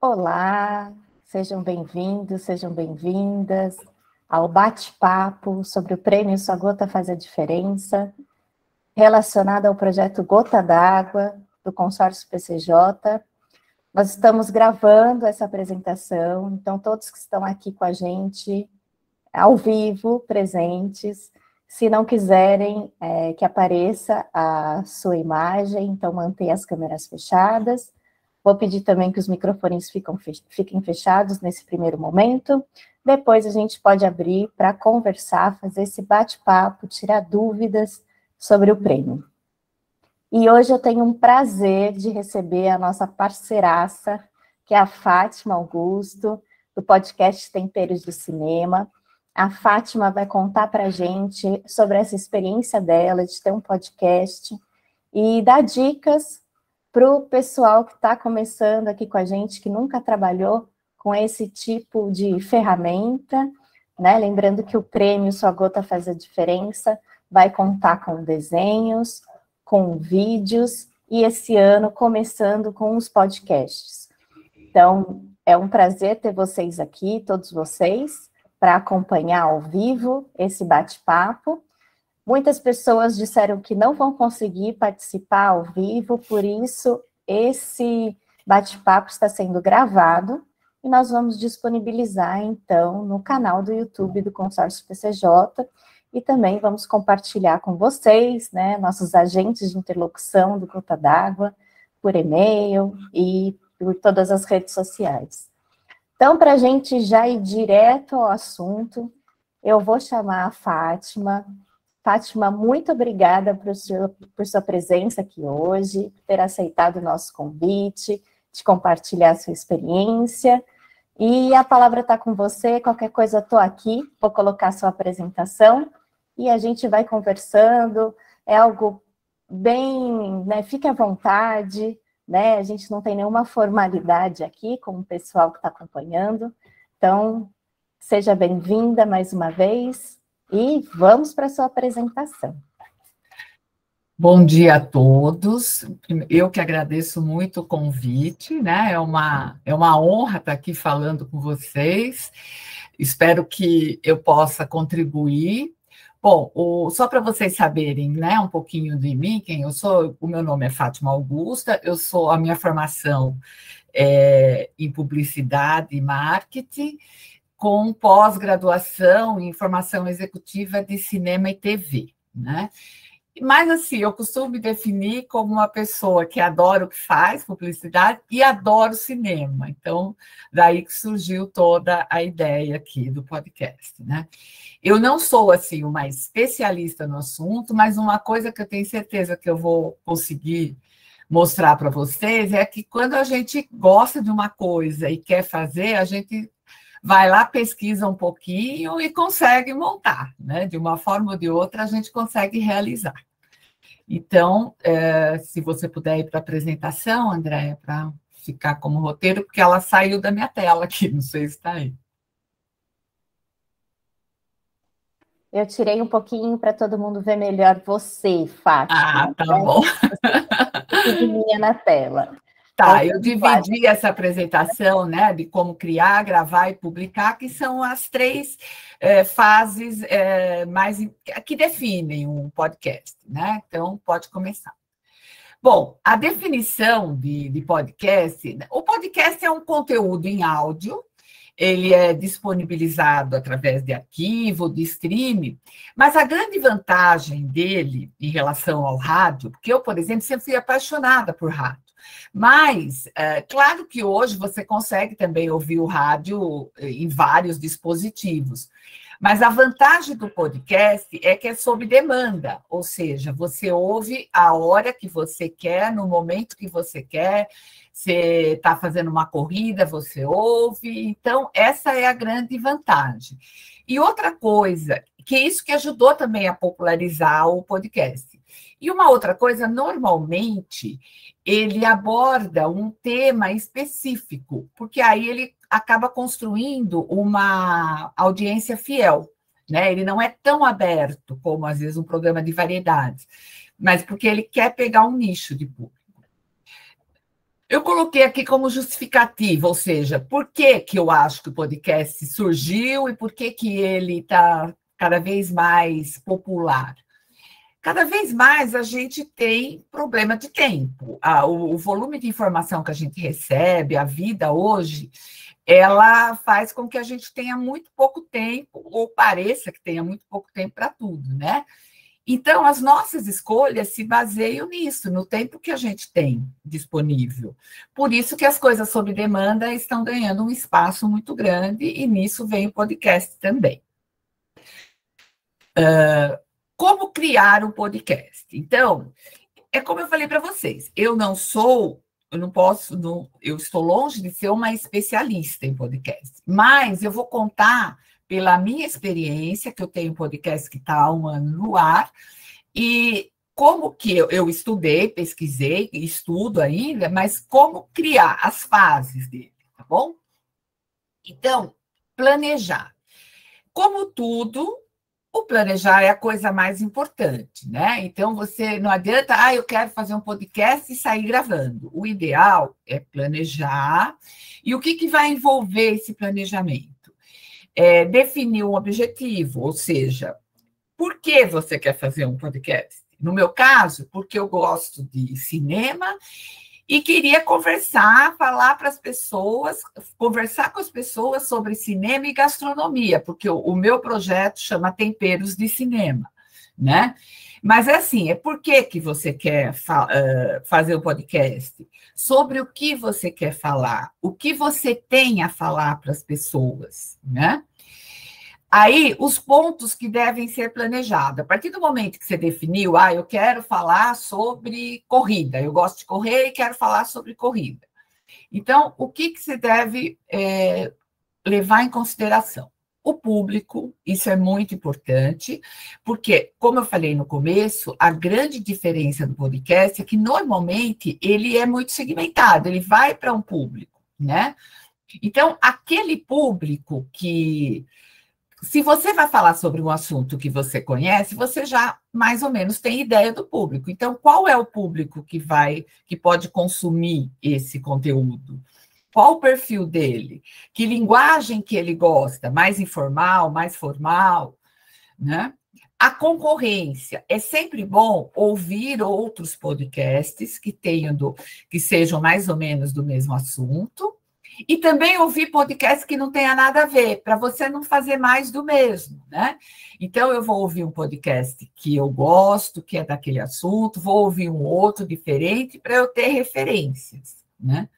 Olá, sejam bem-vindos, sejam bem-vindas ao bate-papo sobre o prêmio Sua Gota Faz a Diferença, relacionado ao projeto Gota d'Água, do consórcio PCJ. Nós estamos gravando essa apresentação, então todos que estão aqui com a gente, ao vivo, presentes, se não quiserem que apareça a sua imagem, então mantenha as câmeras fechadas. Vou pedir também que os microfones fiquem fechados nesse primeiro momento. Depois a gente pode abrir para conversar, fazer esse bate-papo, tirar dúvidas sobre o prêmio. E hoje eu tenho um prazer de receber a nossa parceiraça, que é a Fátima Augusto, do podcast Temperos do Cinema. A Fátima vai contar para a gente sobre essa experiência dela de ter um podcast e dar dicas para o pessoal que está começando aqui com a gente, que nunca trabalhou com esse tipo de ferramenta, né? Lembrando que o prêmio Sua Gota Faz a Diferença vai contar com desenhos, com vídeos, e esse ano começando com os podcasts. Então, é um prazer ter vocês aqui, todos vocês, para acompanhar ao vivo esse bate-papo. Muitas pessoas disseram que não vão conseguir participar ao vivo, por isso esse bate-papo está sendo gravado e nós vamos disponibilizar, então, no canal do YouTube do Consórcio PCJ e também vamos compartilhar com vocês, né, nossos agentes de interlocução do Gota d'Água, por e-mail e por todas as redes sociais. Então, para a gente já ir direto ao assunto, eu vou chamar a Fátima. Fátima, muito obrigada por sua presença aqui hoje, por ter aceitado o nosso convite, de compartilhar a sua experiência. E a palavra está com você, qualquer coisa estou aqui, vou colocar a sua apresentação e a gente vai conversando, é algo bem, né, fique à vontade, né, a gente não tem nenhuma formalidade aqui com o pessoal que está acompanhando, então, seja bem-vinda mais uma vez. E vamos para a sua apresentação. Bom dia a todos. Eu que agradeço muito o convite, né? É uma honra estar aqui falando com vocês. Espero que eu possa contribuir. Bom, só para vocês saberem, né, um pouquinho de mim, quem eu sou, o meu nome é Fátima Augusta, a minha formação é em publicidade e marketing, com pós-graduação em formação executiva de cinema e TV, né? Mas, assim, eu costumo me definir como uma pessoa que adora o que faz, publicidade, e adoro cinema. Então, daí que surgiu toda a ideia aqui do podcast, né? Eu não sou, assim, uma especialista no assunto, mas uma coisa que eu tenho certeza que eu vou conseguir mostrar para vocês é que quando a gente gosta de uma coisa e quer fazer, a gente vai lá, pesquisa um pouquinho e consegue montar, né? De uma forma ou de outra, a gente consegue realizar. Então, se você puder ir para a apresentação, Andréia, para ficar como roteiro, porque ela saiu da minha tela aqui, não sei se está aí. Eu tirei um pouquinho para todo mundo ver melhor você, Fátima. Ah, tá bom. Pequenininha na tela. Tá, eu dividi essa apresentação, né, de como criar, gravar e publicar, que são as três fases mais que definem um podcast, né? Então, pode começar. Bom, a definição de podcast, o podcast é um conteúdo em áudio, ele é disponibilizado através de arquivo, de streaming, mas a grande vantagem dele em relação ao rádio, porque eu, por exemplo, sempre fui apaixonada por rádio, mas, claro que hoje você consegue também ouvir o rádio em vários dispositivos, mas a vantagem do podcast é que é sob demanda, ou seja, você ouve a hora que você quer, no momento que você quer, você está fazendo uma corrida, você ouve, então essa é a grande vantagem. E outra coisa, que é isso que ajudou também a popularizar o podcast. E uma outra coisa, normalmente, ele aborda um tema específico, porque aí ele acaba construindo uma audiência fiel, né? Ele não é tão aberto como, às vezes, um programa de variedades, mas porque ele quer pegar um nicho de público. Eu coloquei aqui como justificativa, ou seja, por que que eu acho que o podcast surgiu e por que que ele está cada vez mais popular. Cada vez mais a gente tem problema de tempo. O volume de informação que a gente recebe, a vida hoje, ela faz com que a gente tenha muito pouco tempo, ou pareça que tenha muito pouco tempo para tudo, né? Então, as nossas escolhas se baseiam nisso, no tempo que a gente tem disponível. Por isso que as coisas sob demanda estão ganhando um espaço muito grande, e nisso vem o podcast também. Como criar um podcast? Então, é como eu falei para vocês, eu não estou longe de ser uma especialista em podcast, mas eu vou contar pela minha experiência, que eu tenho um podcast que está há um ano no ar, e como que eu estudei, pesquisei, estudo ainda, mas como criar as fases dele, tá bom? Então, planejar. Como tudo, o planejar é a coisa mais importante, né? Então, você não adianta, eu quero fazer um podcast e sair gravando. O ideal é planejar. E o que vai envolver esse planejamento? Definir um objetivo, ou seja, por que você quer fazer um podcast? No meu caso, porque eu gosto de cinema e queria falar para as pessoas, conversar com as pessoas sobre cinema e gastronomia, porque o meu projeto chama Temperos de Cinema, né? Mas por que você quer fazer o podcast? Sobre o que você quer falar, o que você tem a falar para as pessoas, né? Aí, os pontos que devem ser planejados. A partir do momento que você definiu, eu quero falar sobre corrida, eu gosto de correr e quero falar sobre corrida. Então, o que você deve levar em consideração? O público, isso é muito importante, porque, como eu falei no começo, a grande diferença do podcast é que, normalmente, ele é muito segmentado, ele vai para um público, né? Então, aquele público que... Se você vai falar sobre um assunto que você conhece, você já mais ou menos tem ideia do público. Então, qual é o público que pode consumir esse conteúdo? Qual o perfil dele? Que linguagem que ele gosta? Mais informal, mais formal, né? A concorrência. É sempre bom ouvir outros podcasts que sejam mais ou menos do mesmo assunto. E também ouvir podcasts que não tenha nada a ver, para você não fazer mais do mesmo, né? Então, eu vou ouvir um podcast que eu gosto, que é daquele assunto, vou ouvir um outro diferente para eu ter referências, né?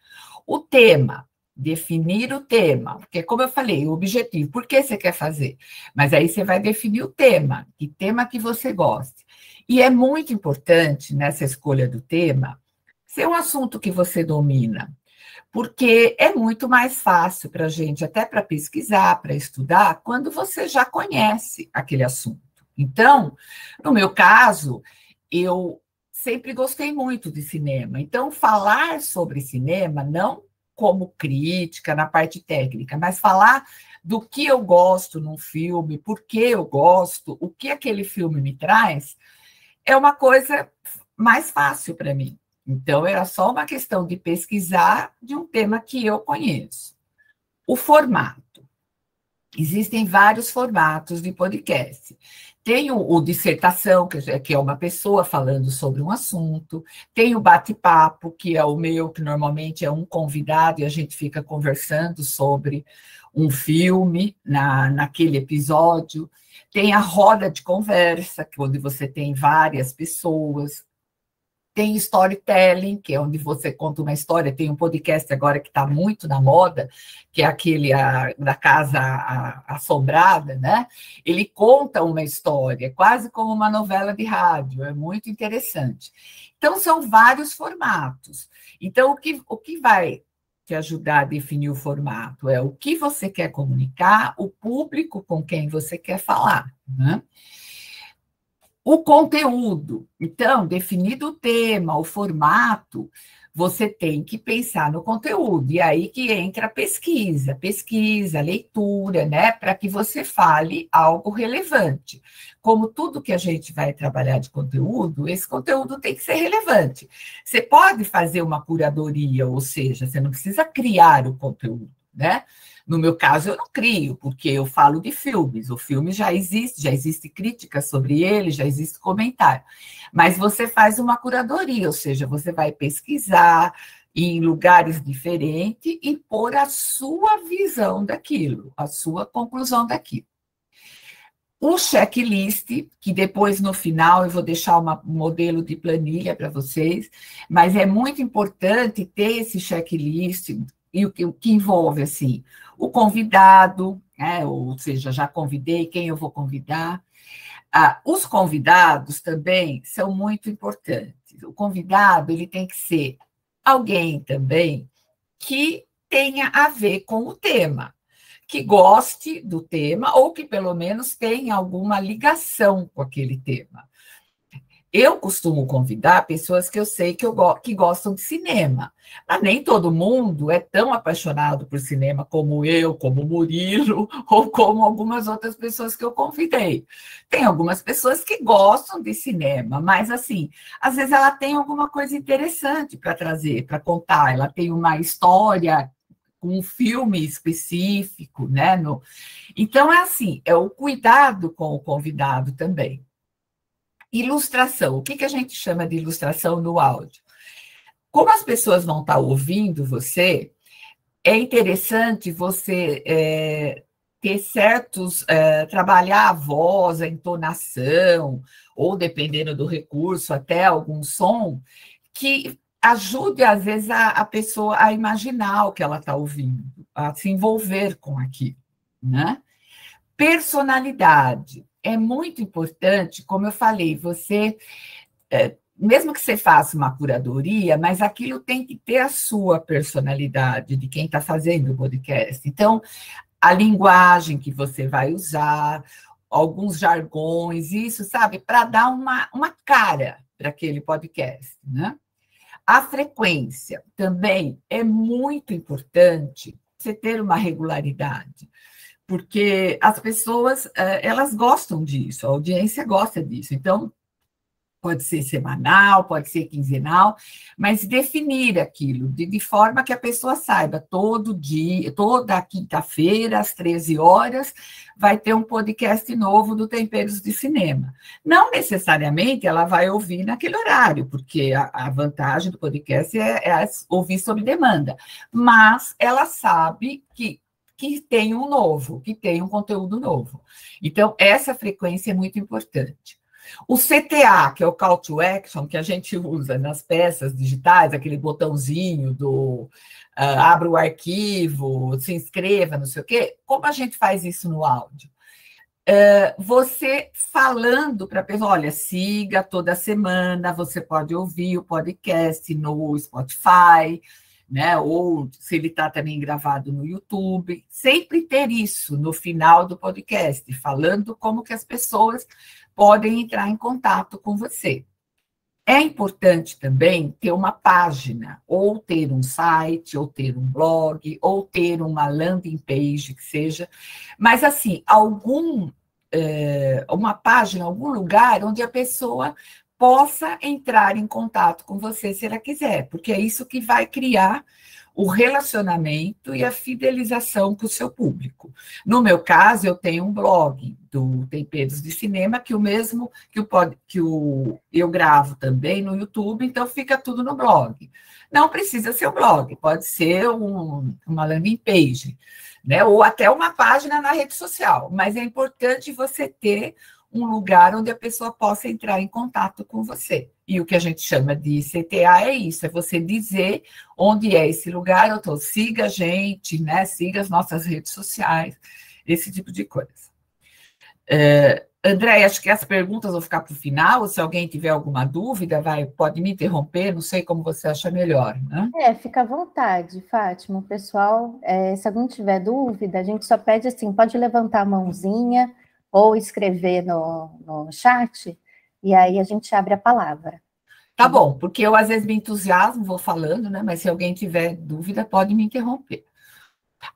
O tema, definir o tema, porque, como eu falei, o objetivo, por que você quer fazer? Mas aí você vai definir o tema, que tema que você gosta. E é muito importante, nessa escolha do tema, ser um assunto que você domina, porque é muito mais fácil para a gente, até para pesquisar, para estudar, quando você já conhece aquele assunto. Então, no meu caso, eu sempre gostei muito de cinema. Então, falar sobre cinema, não como crítica na parte técnica, mas falar do que eu gosto num filme, por que eu gosto, o que aquele filme me traz, é uma coisa mais fácil para mim. Então, era só uma questão de pesquisar de um tema que eu conheço. O formato. Existem vários formatos de podcast. Tem o dissertação, que é uma pessoa falando sobre um assunto. Tem o bate-papo, que é o meu, que normalmente é um convidado e a gente fica conversando sobre um filme naquele episódio. Tem a roda de conversa, onde você tem várias pessoas. Tem storytelling, que é onde você conta uma história. Tem um podcast agora que está muito na moda, que é aquele da Casa Assombrada, né? Ele conta uma história, quase como uma novela de rádio, é muito interessante. Então, são vários formatos. Então, o que vai te ajudar a definir o formato é o que você quer comunicar, o público com quem você quer falar, né? O conteúdo. Então, definido o tema, o formato, você tem que pensar no conteúdo, e aí que entra a pesquisa, leitura, né, para que você fale algo relevante. Como tudo que a gente vai trabalhar de conteúdo, esse conteúdo tem que ser relevante. Você pode fazer uma curadoria, ou seja, você não precisa criar o conteúdo, né? No meu caso, eu não crio, porque eu falo de filmes. O filme já existe crítica sobre ele, já existe comentário. Mas você faz uma curadoria, ou seja, você vai pesquisar em lugares diferentes e pôr a sua visão daquilo, a sua conclusão daquilo. O checklist, que depois no final eu vou deixar um modelo de planilha para vocês, mas é muito importante ter esse checklist e o que envolve assim, o convidado, né, ou seja, já convidei, quem eu vou convidar. Os convidados também são muito importantes. O convidado ele tem que ser alguém também que tenha a ver com o tema, que goste do tema ou que pelo menos tenha alguma ligação com aquele tema. Eu costumo convidar pessoas que eu sei que gostam de cinema, mas nem todo mundo é tão apaixonado por cinema como eu, como o Murilo, ou como algumas outras pessoas que eu convidei. Tem algumas pessoas que gostam de cinema, mas, assim, às vezes ela tem alguma coisa interessante para trazer, para contar, ela tem uma história com um filme específico, né? Então, é assim, é o cuidado com o convidado também. Ilustração. O que a gente chama de ilustração no áudio? Como as pessoas vão estar ouvindo você, é interessante você ter certos... trabalhar a voz, a entonação, ou, dependendo do recurso, até algum som, que ajude, às vezes, a pessoa a imaginar o que ela está ouvindo, a se envolver com aquilo, né? Personalidade. É muito importante, como eu falei, você, mesmo que você faça uma curadoria, mas aquilo tem que ter a sua personalidade de quem está fazendo o podcast. Então, a linguagem que você vai usar, alguns jargões, isso, sabe, para dar uma cara para aquele podcast, né? A frequência também é muito importante você ter uma regularidade, porque as pessoas, elas gostam disso, a audiência gosta disso. Então, pode ser semanal, pode ser quinzenal, mas definir aquilo de forma que a pessoa saiba, todo dia, toda quinta-feira, às 13 horas, vai ter um podcast novo do Temperos de Cinema. Não necessariamente ela vai ouvir naquele horário, porque a vantagem do podcast é ouvir sob demanda, mas ela sabe que tem um novo, que tem um conteúdo novo. Então, essa frequência é muito importante. O CTA, que é o Call to Action, que a gente usa nas peças digitais, aquele botãozinho do abra o arquivo, se inscreva, não sei o quê, como a gente faz isso no áudio? Você falando para a pessoa, olha, siga toda semana, você pode ouvir o podcast no Spotify, né? Ou se ele está também gravado no YouTube, sempre ter isso no final do podcast, falando como que as pessoas podem entrar em contato com você. É importante também ter uma página, ou ter um site, ou ter um blog, ou ter uma landing page, que seja, mas assim, uma página, algum lugar onde a pessoa possa entrar em contato com você se ela quiser, porque é isso que vai criar o relacionamento e a fidelização com o seu público. No meu caso, eu tenho um blog do Temperos de Cinema, que eu gravo também no YouTube, então fica tudo no blog. Não precisa ser um blog, pode ser uma landing page, né? Ou até uma página na rede social, mas é importante você ter um lugar onde a pessoa possa entrar em contato com você. E o que a gente chama de CTA é isso, é você dizer onde é esse lugar, então siga a gente, né? Siga as nossas redes sociais, esse tipo de coisa. André, acho que as perguntas vão ficar para o final, se alguém tiver alguma dúvida, pode me interromper, não sei como você acha melhor, né? Fica à vontade, Fátima, pessoal, se alguém tiver dúvida, a gente só pede assim, pode levantar a mãozinha, ou escrever no chat, e aí a gente abre a palavra. Tá bom, porque eu às vezes me entusiasmo, vou falando, né? Mas se alguém tiver dúvida, pode me interromper.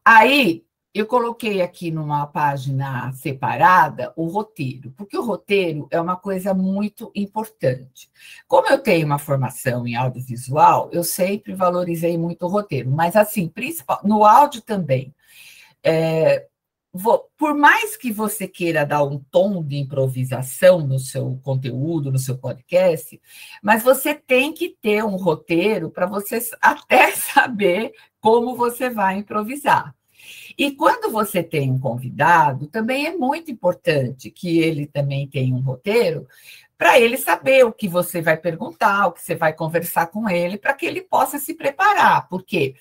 Aí, eu coloquei aqui numa página separada o roteiro, porque o roteiro é uma coisa muito importante. Como eu tenho uma formação em audiovisual, eu sempre valorizei muito o roteiro, mas assim, principal, no áudio também. Por mais que você queira dar um tom de improvisação no seu conteúdo, no seu podcast, mas você tem que ter um roteiro para você até saber como você vai improvisar. E quando você tem um convidado, também é muito importante que ele também tenha um roteiro para ele saber o que você vai perguntar, o que você vai conversar com ele, para que ele possa se preparar, porque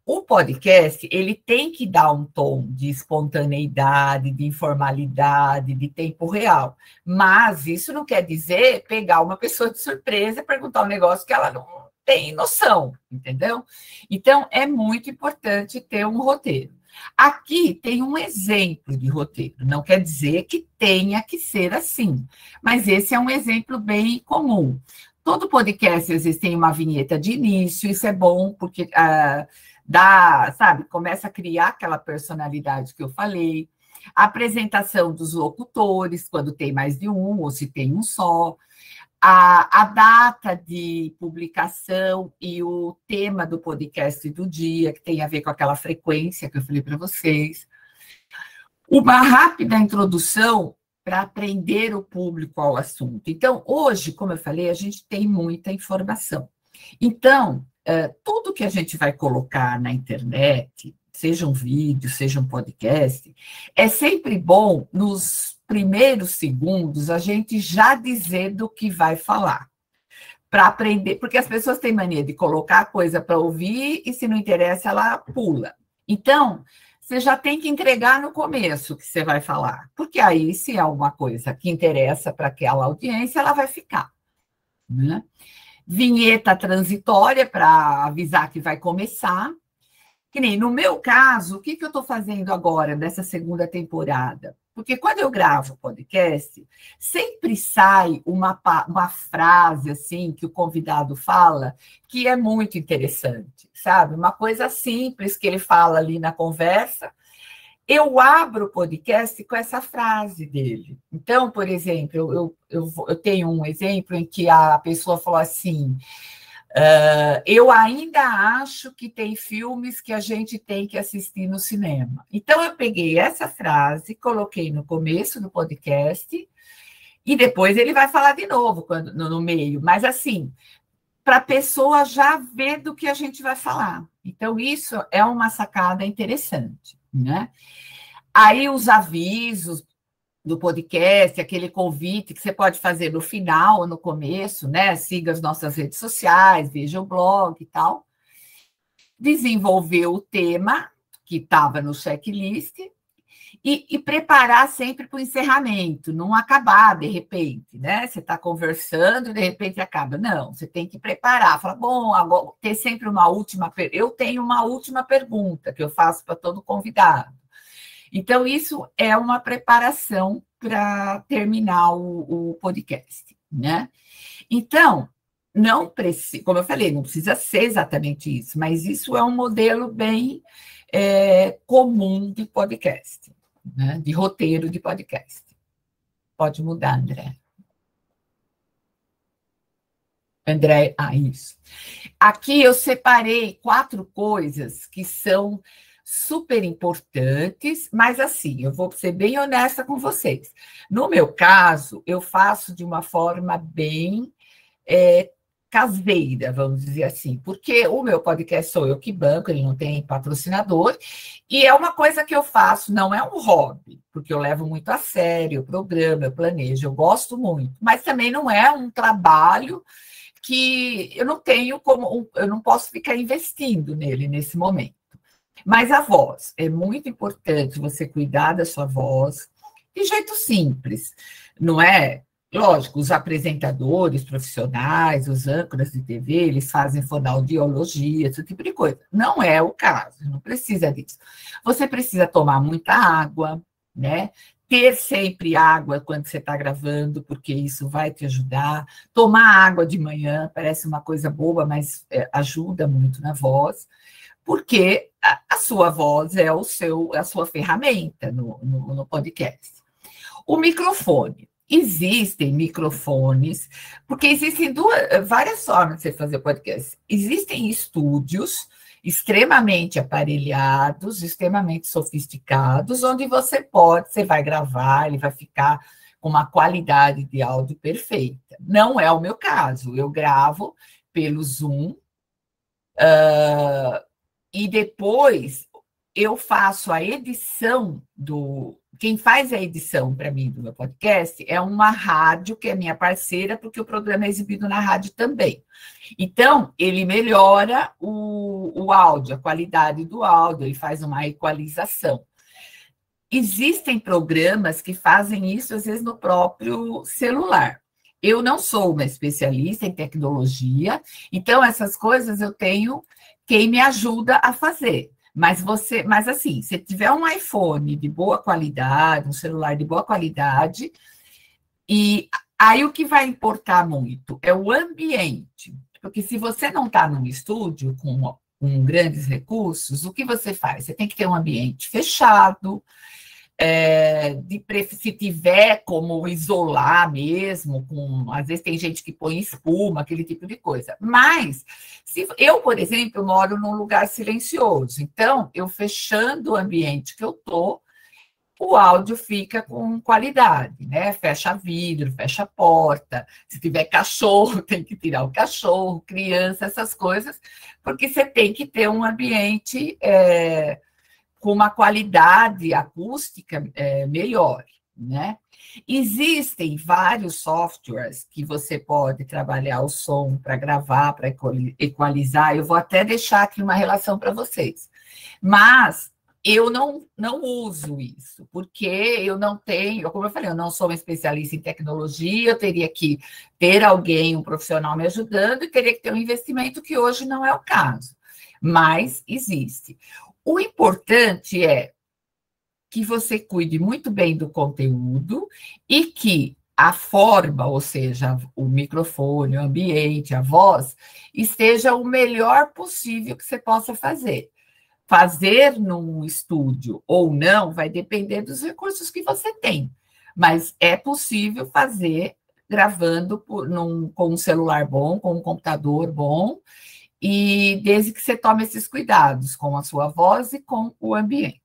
o podcast, ele tem que dar um tom de espontaneidade, de informalidade, de tempo real. Mas isso não quer dizer pegar uma pessoa de surpresa e perguntar um negócio que ela não tem noção, entendeu? Então, é muito importante ter um roteiro. Aqui tem um exemplo de roteiro, não quer dizer que tenha que ser assim, mas esse é um exemplo bem comum. Todo podcast, às vezes, tem uma vinheta de início, isso é bom, porque sabe, começa a criar aquela personalidade que eu falei, a apresentação dos locutores, quando tem mais de um, ou se tem um só, a data de publicação e o tema do podcast do dia, que tem a ver com aquela frequência que eu falei para vocês. Uma rápida introdução para prender o público ao assunto. Então, hoje, como eu falei, a gente tem muita informação. Então, tudo que a gente vai colocar na internet, seja um vídeo, seja um podcast, é sempre bom, nos primeiros segundos, a gente já dizer do que vai falar, para aprender, porque as pessoas têm mania de colocar coisa para ouvir e, se não interessa, ela pula. Então, você já tem que entregar no começo o que você vai falar, porque aí, se é uma coisa que interessa para aquela audiência, ela vai ficar, né? Vinheta transitória para avisar que vai começar. Que nem no meu caso, o que eu estou fazendo agora nessa segunda temporada? Porque quando eu gravo podcast, sempre sai uma frase assim que o convidado fala que é muito interessante, sabe? Uma coisa simples que ele fala ali na conversa. Eu abro o podcast com essa frase dele. Então, por exemplo, eu tenho um exemplo em que a pessoa falou assim: eu ainda acho que tem filmes que a gente tem que assistir no cinema. Então, eu peguei essa frase, coloquei no começo do podcast, e depois ele vai falar de novo no meio. Mas, assim, para a pessoa já ver do que a gente vai falar. Então, isso é uma sacada interessante, né? Aí, os avisos do podcast, aquele convite que você pode fazer no final ou no começo, né? Siga as nossas redes sociais, veja o blog e tal. Desenvolver o tema que estava no checklist e preparar sempre para o encerramento, não acabar de repente, né? Você está conversando e de repente acaba. Não, você tem que preparar. Fala, bom, agora ter sempre uma última. Eu tenho uma última pergunta que eu faço para todo convidado. Então, isso é uma preparação para terminar o podcast, né? Então, não precisa, como eu falei, não precisa ser exatamente isso, mas isso é um modelo bem comum de podcast, né? De roteiro de podcast. Pode mudar, André. André, isso. Aqui eu separei 4 coisas que são super importantes, mas assim, eu vou ser bem honesta com vocês. No meu caso, eu faço de uma forma bem caseira, vamos dizer assim, porque o meu podcast sou eu que banco, ele não tem patrocinador, e é uma coisa que eu faço, não é um hobby, porque eu levo muito a sério o programa, eu planejo, eu gosto muito, mas também não é um trabalho que eu não tenho como, eu não posso ficar investindo nele nesse momento. Mas a voz, é muito importante você cuidar da sua voz de jeito simples, não é? Lógico, os apresentadores profissionais, os âncoras de TV, eles fazem fonoaudiologia, esse tipo de coisa. Não é o caso, não precisa disso. Você precisa tomar muita água, né? ter sempre água quando você está gravando, porque isso vai te ajudar. Tomar água de manhã parece uma coisa boba, mas ajuda muito na voz, porque a sua voz é a sua ferramenta no podcast. O microfone. Existem microfones, porque existem várias formas de você fazer podcast. Existem estúdios extremamente aparelhados, extremamente sofisticados, onde você vai gravar, ele vai ficar com uma qualidade de áudio perfeita. Não é o meu caso, eu gravo pelo Zoom, e depois eu faço a edição Quem faz a edição para mim do meu podcast é uma rádio, que é minha parceira, porque o programa é exibido na rádio também. Então, ele melhora o áudio, a qualidade do áudio, ele faz uma equalização. Existem programas que fazem isso, às vezes, no próprio celular. Eu não sou uma especialista em tecnologia, então essas coisas eu tenho quem me ajuda a fazer. Mas assim, se tiver um iPhone de boa qualidade, um celular de boa qualidade, e aí o que vai importar muito é o ambiente. Porque se você não está num estúdio com grandes recursos, o que você faz? Você tem que ter um ambiente fechado, se tiver como isolar mesmo, às vezes tem gente que põe espuma, aquele tipo de coisa. Mas, eu, por exemplo, moro num lugar silencioso, então, eu fechando o ambiente que eu estou, o áudio fica com qualidade, né? Fecha vidro, fecha a porta, se tiver cachorro, tem que tirar o cachorro, criança, essas coisas, porque você tem que ter um ambiente com uma qualidade acústica melhor, né? Existem vários softwares que você pode trabalhar o som para gravar, para equalizar. Eu vou até deixar aqui uma relação para vocês. Mas eu não uso isso, porque eu não tenho, como eu falei, eu não sou uma especialista em tecnologia, eu teria que ter alguém, um profissional me ajudando, e teria que ter um investimento que hoje não é o caso. Mas existe. O importante é que você cuide muito bem do conteúdo e que a forma, ou seja, o microfone, o ambiente, a voz, esteja o melhor possível que você possa fazer. Fazer num estúdio ou não vai depender dos recursos que você tem, mas é possível fazer gravando com um celular bom, com um computador bom, e desde que você tome esses cuidados com a sua voz e com o ambiente.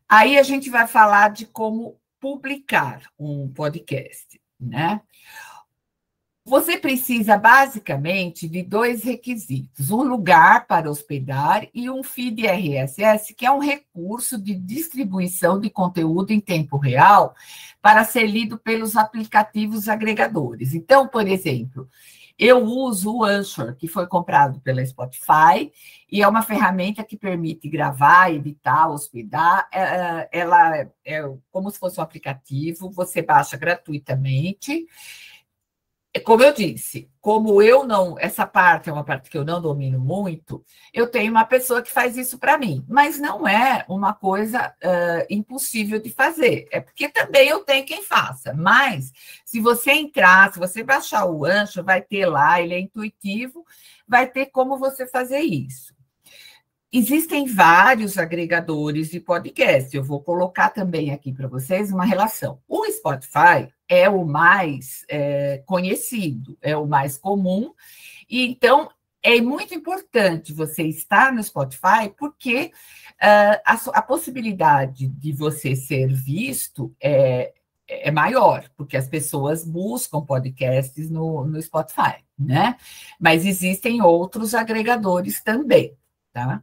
Aí a gente vai falar de como publicar um podcast, né? Você precisa, basicamente, de 2 requisitos: um lugar para hospedar e um feed RSS, que é um recurso de distribuição de conteúdo em tempo real para ser lido pelos aplicativos agregadores. Então, por exemplo, eu uso o Anchor, que foi comprado pela Spotify, e é uma ferramenta que permite gravar, editar, hospedar. Ela é como se fosse um aplicativo, você baixa gratuitamente. Como eu disse, essa parte é uma parte que eu não domino muito, eu tenho uma pessoa que faz isso para mim, mas não é uma coisa impossível de fazer, é porque também eu tenho quem faça, mas se você baixar o Anchor, vai ter lá, ele é intuitivo, vai ter como você fazer isso. Existem vários agregadores de podcast. Eu vou colocar também aqui para vocês uma relação. O Spotify é o mais conhecido, é o mais comum. E, então, é muito importante você estar no Spotify, porque a possibilidade de você ser visto é maior, porque as pessoas buscam podcasts no Spotify, né? Mas existem outros agregadores também. Tá?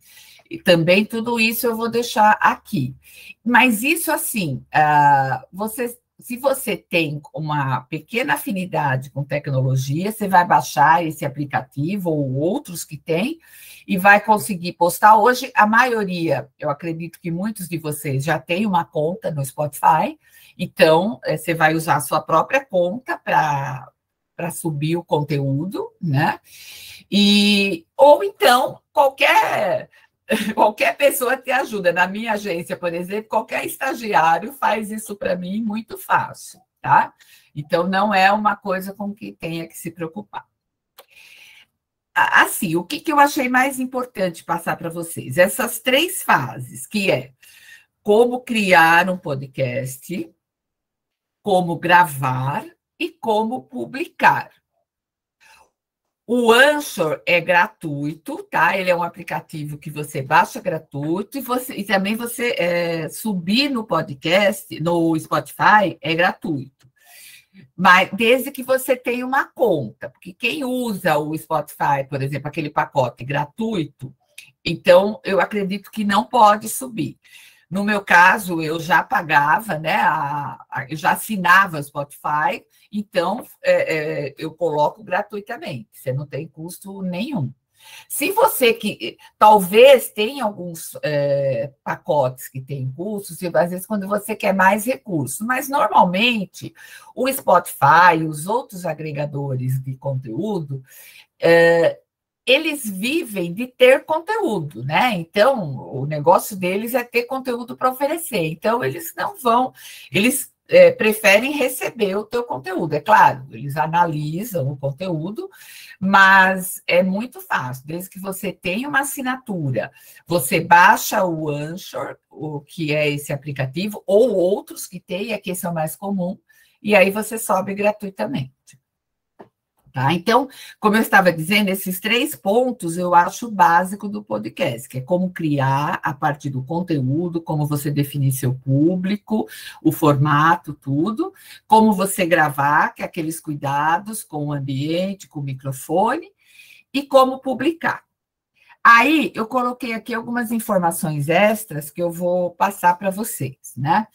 E também tudo isso eu vou deixar aqui. Mas isso, assim, se você tem uma pequena afinidade com tecnologia, você vai baixar esse aplicativo ou outros que tem e vai conseguir postar. Hoje, a maioria, eu acredito que muitos de vocês já têm uma conta no Spotify, então você vai usar a sua própria conta para subir o conteúdo, né? Ou então, qualquer qualquer pessoa te ajuda. Na minha agência, por exemplo, qualquer estagiário faz isso para mim muito fácil, tá? Então, não é uma coisa com que tenha que se preocupar. Assim, o que eu achei mais importante passar para vocês? Essas 3 fases, que é como criar um podcast, como gravar e como publicar. O Anchor é gratuito, tá? Ele é um aplicativo que você baixa gratuito e também você subir no podcast, no Spotify, é gratuito. Mas desde que você tenha uma conta, porque quem usa o Spotify, por exemplo, aquele pacote gratuito, então eu acredito que não pode subir. No meu caso, eu já pagava, né? Eu já assinava o Spotify, então eu coloco gratuitamente, você não tem custo nenhum. Se você que talvez tenha alguns pacotes que têm custos, às vezes quando você quer mais recursos, mas normalmente o Spotify e os outros agregadores de conteúdo, eles vivem de ter conteúdo, né? Então, o negócio deles é ter conteúdo para oferecer. Então, eles não vão, eles preferem receber o teu conteúdo. É claro, eles analisam o conteúdo, mas é muito fácil. Desde que você tenha uma assinatura, você baixa o Anchor, o que é esse aplicativo, ou outros que tem, aqui são mais comuns, e aí você sobe gratuitamente. Tá? Então, como eu estava dizendo, esses 3 pontos eu acho básico do podcast, que é como criar a partir do conteúdo, como você definir seu público, o formato, tudo, como você gravar, que é aqueles cuidados com o ambiente, com o microfone, e como publicar. Aí, eu coloquei aqui algumas informações extras que eu vou passar para vocês, né?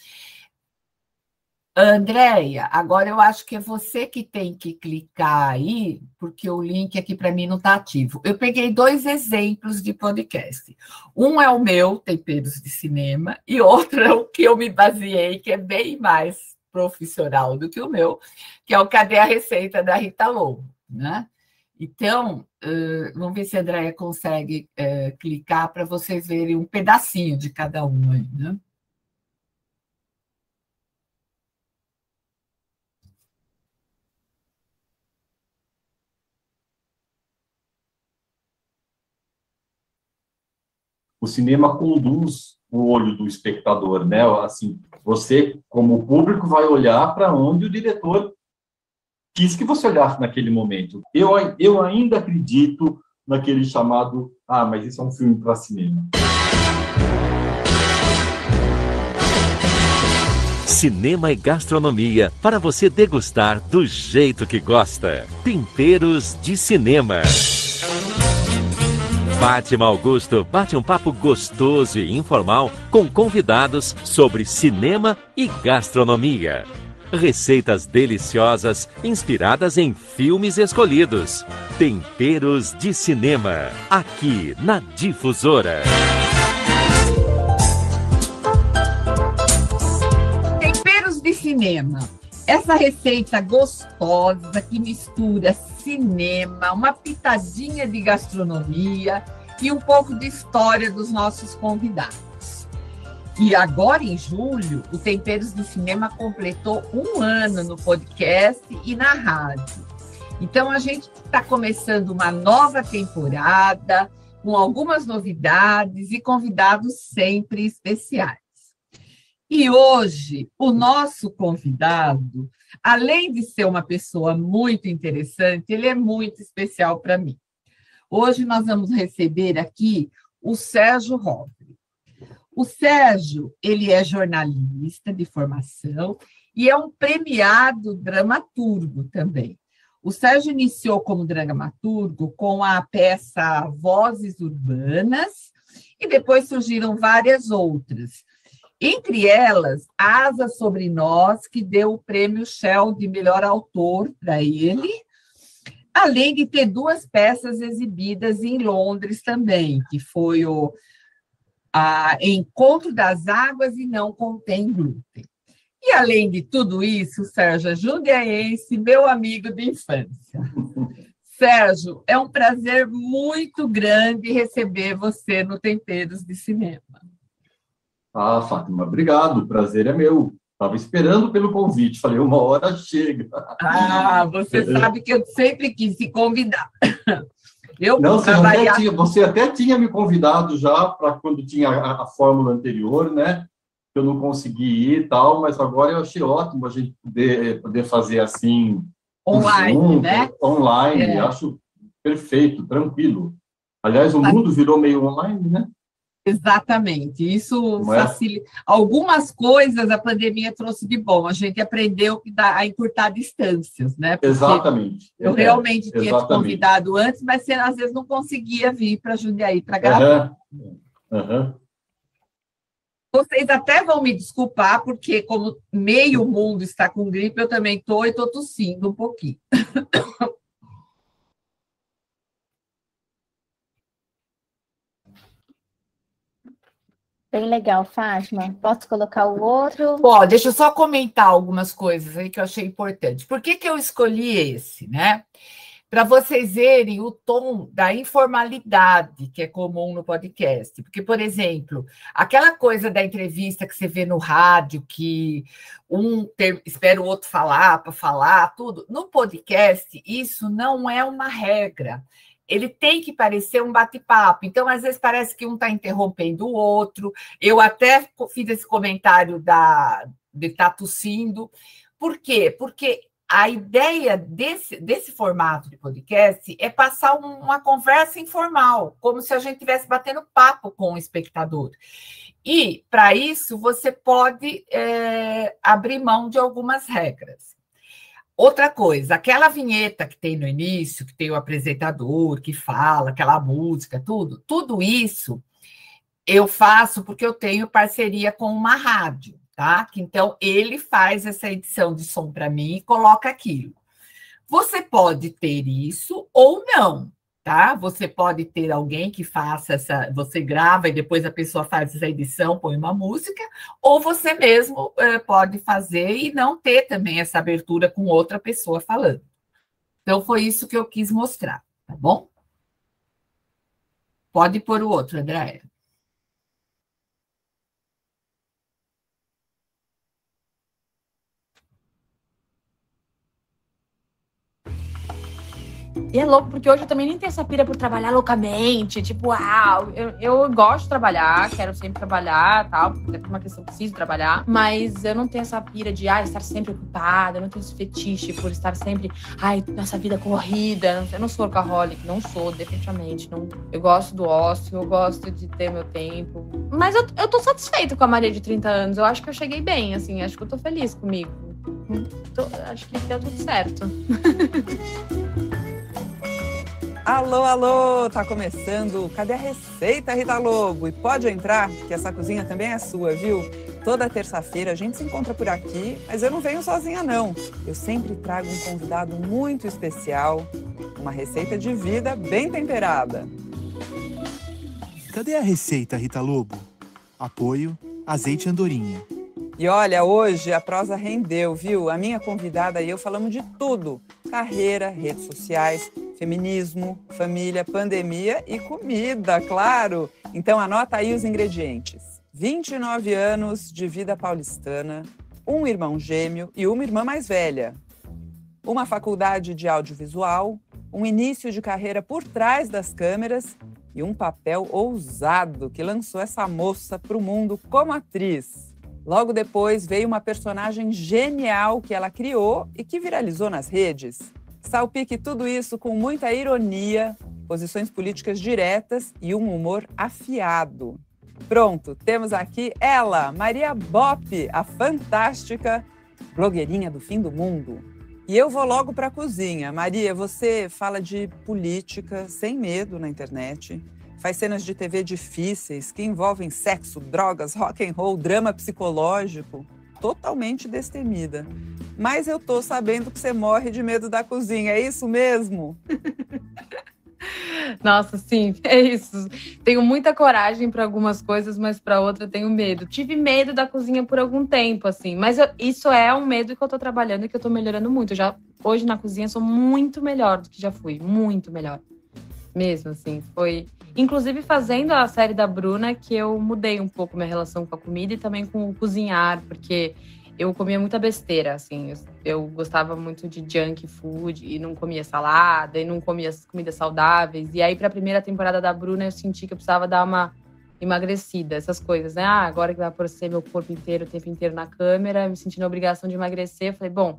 Andréia, agora eu acho que é você que tem que clicar aí, porque o link aqui para mim não está ativo. Eu peguei 2 exemplos de podcast. Um é o meu, Temperos de Cinema, e outro é o que eu me baseei, que é bem mais profissional do que o meu, que é o Cadê a Receita, da Rita Lobo, né? Então, vamos ver se a Andréia consegue clicar para vocês verem um pedacinho de cada um aí, né? O cinema conduz o olho do espectador, né? Assim, você, como público, vai olhar para onde o diretor quis que você olhasse naquele momento. Eu ainda acredito naquele chamado, mas isso é um filme para cinema. Cinema e gastronomia, para você degustar do jeito que gosta. Temperos de Cinema. Fátima Augusto bate um papo gostoso e informal com convidados sobre cinema e gastronomia. Receitas deliciosas inspiradas em filmes escolhidos. Temperos de Cinema, aqui na Difusora. Temperos de Cinema. Essa receita gostosa que mistura cinema, uma pitadinha de gastronomia e um pouco de história dos nossos convidados. E agora, em julho, o Temperos de Cinema completou 1 ano no podcast e na rádio. Então, a gente está começando uma nova temporada, com algumas novidades e convidados sempre especiais. E hoje, o nosso convidado, além de ser uma pessoa muito interessante, ele é muito especial para mim. Hoje nós vamos receber aqui o Sérgio Rovere. O Sérgio, ele é jornalista de formação e é um premiado dramaturgo também. O Sérgio iniciou como dramaturgo com a peça Vozes Urbanas e depois surgiram várias outras. Entre elas, Asa Sobre Nós, que deu o prêmio Shell de melhor autor para ele, além de ter 2 peças exibidas em Londres também, que foi o Encontro das Águas e Não Contém Glúten. E, além de tudo isso, o Sérgio é jundiaense, meu amigo de infância. Sérgio, é um prazer muito grande receber você no Temperos de Cinema. Ah, Fátima, obrigado, o prazer é meu. Estava esperando pelo convite, falei, uma hora chega. Ah, você sabe que eu sempre quis te convidar. Não, você até tinha me convidado já para quando tinha a fórmula anterior, né? Eu não consegui ir e tal, mas agora eu achei ótimo a gente poder fazer assim... Online, né? Online, acho perfeito, tranquilo. Aliás, o mundo virou meio online, né? Exatamente, isso facilita. Algumas coisas a pandemia trouxe de bom, a gente aprendeu a encurtar distâncias, né? Porque exatamente. Eu realmente tinha te convidado antes, mas você às vezes não conseguia vir para Jundiaí para gravar. Vocês até vão me desculpar, porque como meio mundo está com gripe, eu também estou e estou tossindo um pouquinho. Bem legal, Fátima. Posso colocar o outro? Pode, deixa eu só comentar algumas coisas aí que eu achei importante. Por que eu escolhi esse, né? Para vocês verem o tom da informalidade que é comum no podcast. Porque, por exemplo, aquela coisa da entrevista que você vê no rádio, que espera o outro falar para falar, tudo. No podcast, isso não é uma regra. Ele tem que parecer um bate-papo. Então, às vezes, parece que um está interrompendo o outro. Eu até fiz esse comentário de estar tossindo. Por quê? Porque a ideia desse formato de podcast é passar uma conversa informal, como se a gente estivesse batendo papo com o espectador. E, para isso, você pode abrir mão de algumas regras. Outra coisa, aquela vinheta que tem no início, que tem o apresentador, que fala, aquela música, tudo isso eu faço porque eu tenho parceria com uma rádio, tá? Então, ele faz essa edição de som para mim e coloca aquilo. Você pode ter isso ou não, tá? Você pode ter alguém que faça você grava e depois a pessoa faz essa edição, põe uma música, ou você mesmo pode fazer e não ter também essa abertura com outra pessoa falando. Então, foi isso que eu quis mostrar, tá bom? Pode pôr o outro, Andréia. E é louco, porque hoje eu também nem tenho essa pira por trabalhar loucamente, tipo, eu gosto de trabalhar, quero sempre trabalhar, tal, porque é uma questão que preciso trabalhar, mas eu não tenho essa pira de, estar sempre ocupada, eu não tenho esse fetiche por estar sempre, nessa vida corrida, eu não sou workaholic, não sou, definitivamente, não, eu gosto do ócio, eu gosto de ter meu tempo, mas eu tô satisfeita com a Maria de 30 anos, eu acho que eu cheguei bem, assim, acho que eu tô feliz comigo, acho que deu tudo certo. Alô, alô! Tá começando Cadê a Receita, Rita Lobo? E pode entrar, que essa cozinha também é sua, viu? Toda terça-feira a gente se encontra por aqui, mas eu não venho sozinha, não. Eu sempre trago um convidado muito especial, uma receita de vida bem temperada. Cadê a Receita, Rita Lobo? Apoio Azeite Andorinha. E olha, hoje a prosa rendeu, viu? A minha convidada e eu falamos de tudo. Carreira, redes sociais, feminismo, família, pandemia e comida, claro. Então anota aí os ingredientes. 29 anos de vida paulistana, um irmão gêmeo e uma irmã mais velha. Uma faculdade de audiovisual, um início de carreira por trás das câmeras e um papel ousado que lançou essa moça para o mundo como atriz. Logo depois veio uma personagem genial que ela criou e que viralizou nas redes. Salpique tudo isso com muita ironia, posições políticas diretas e um humor afiado. Pronto, temos aqui ela, Maria Bopp, a fantástica blogueirinha do fim do mundo. E eu vou logo para a cozinha. Maria, você fala de política sem medo na internet. Faz cenas de TV difíceis que envolvem sexo, drogas, rock and roll, drama psicológico. Totalmente destemida. Mas eu tô sabendo que você morre de medo da cozinha, é isso mesmo? Nossa, sim, é isso. Tenho muita coragem para algumas coisas, mas para outra tenho medo. Tive medo da cozinha por algum tempo, assim, mas isso é um medo que eu tô trabalhando e que eu tô melhorando muito. Hoje na cozinha sou muito melhor do que já fui, muito melhor. Mesmo, assim, foi... Inclusive fazendo a série da Bruna que eu mudei um pouco minha relação com a comida e também com o cozinhar, porque eu comia muita besteira, assim. Eu gostava muito de junk food e não comia salada e não comia comidas saudáveis. E aí, para a primeira temporada da Bruna, eu senti que eu precisava dar uma emagrecida, essas coisas, né? Agora que vai aparecer meu corpo inteiro, o tempo inteiro na câmera, me sentindo a obrigação de emagrecer. Eu falei, bom,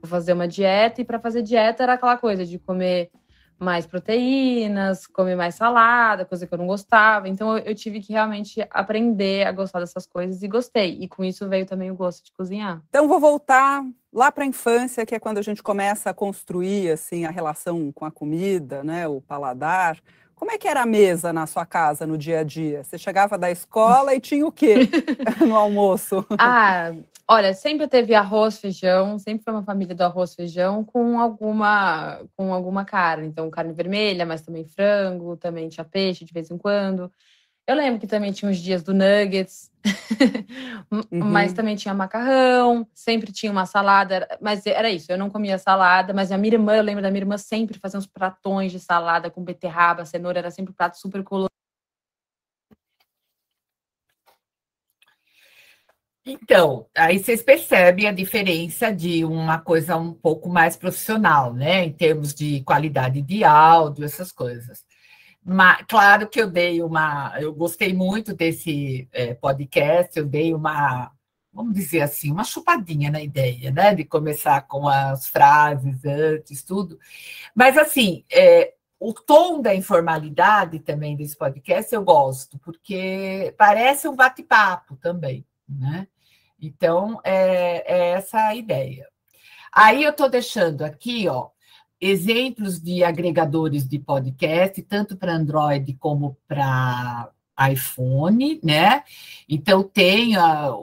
vou fazer uma dieta. E para fazer dieta era aquela coisa de comer mais proteínas, comer mais salada, coisa que eu não gostava. Então, eu tive que realmente aprender a gostar dessas coisas e gostei. E com isso veio também o gosto de cozinhar. Então, vou voltar lá para a infância, que é quando a gente começa a construir assim, a relação com a comida, né, o paladar. Como é que era a mesa na sua casa, no dia a dia? Você chegava da escola e tinha o quê no almoço? Olha, sempre teve arroz, feijão, sempre foi uma família do arroz, feijão com alguma carne. Então, carne vermelha, mas também frango, também tinha peixe de vez em quando. Eu lembro que também tinha os dias do nuggets, mas também tinha macarrão, sempre tinha uma salada, mas era isso, eu não comia salada, mas a minha irmã, eu lembro da minha irmã sempre fazer uns pratões de salada com beterraba, cenoura, era sempre um prato super colorido. Então, aí vocês percebem a diferença de uma coisa um pouco mais profissional, né? Em termos de qualidade de áudio, essas coisas. Mas, claro que eu gostei muito desse podcast, eu dei vamos dizer assim, uma chupadinha na ideia, né? De começar com as frases antes, tudo. Mas, assim, o tom da informalidade também desse podcast eu gosto, porque parece um bate-papo também, né? Então, é essa a ideia. Aí eu estou deixando aqui, ó, exemplos de agregadores de podcast, tanto para Android como para iPhone, né? Então,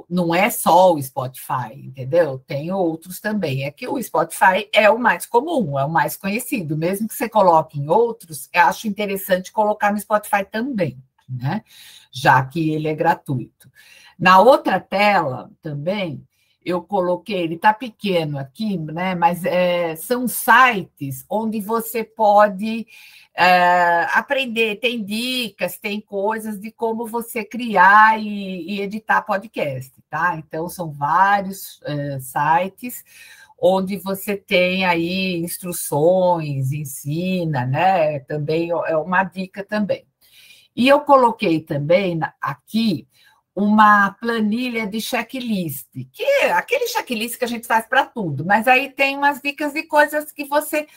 não é só o Spotify, entendeu? Tem outros também. É que o Spotify é o mais comum, é o mais conhecido. Mesmo que você coloque em outros, eu acho interessante colocar no Spotify também, né? Já que ele é gratuito. Na outra tela também, eu coloquei, ele está pequeno aqui, né? Mas são sites onde você pode aprender, tem dicas, tem coisas de como você criar e editar podcast, tá? Então, são vários sites onde você tem aí instruções, ensina, né? Também é uma dica também. E eu coloquei também aqui uma planilha de checklist, que é aquele checklist que a gente faz para tudo, mas aí tem umas dicas de coisas que você...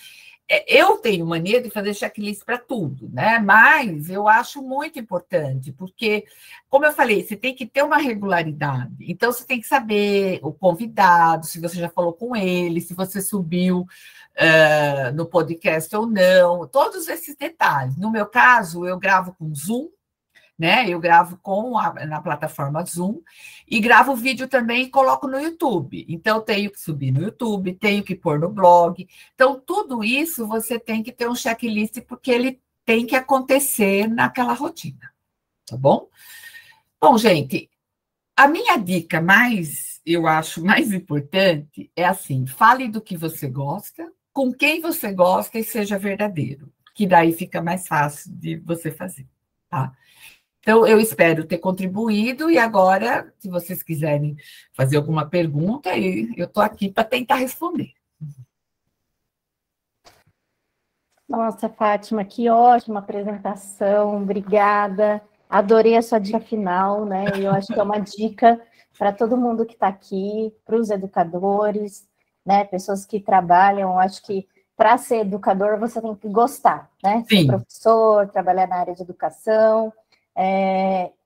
Eu tenho mania de fazer checklist para tudo, né? Mas eu acho muito importante, porque, como eu falei, você tem que ter uma regularidade. Então, você tem que saber o convidado, se você já falou com ele, se você subiu no podcast ou não, todos esses detalhes. No meu caso, eu gravo com Zoom, né? Eu gravo na plataforma Zoom e gravo vídeo também e coloco no YouTube. Então, tenho que subir no YouTube, tenho que pôr no blog. Então, tudo isso você tem que ter um checklist, porque ele tem que acontecer naquela rotina, tá bom? Bom, gente, a minha dica eu acho mais importante é assim, fale do que você gosta, com quem você gosta e seja verdadeiro, que daí fica mais fácil de você fazer, tá? Então, eu espero ter contribuído e agora, se vocês quiserem fazer alguma pergunta, eu estou aqui para tentar responder. Nossa, Fátima, que ótima apresentação, obrigada. Adorei a sua dica final, né? Eu acho que é uma dica para todo mundo que está aqui, para os educadores, né? Pessoas que trabalham. Eu acho que para ser educador você tem que gostar, né? Ser Sim. Professor, trabalhar na área de educação.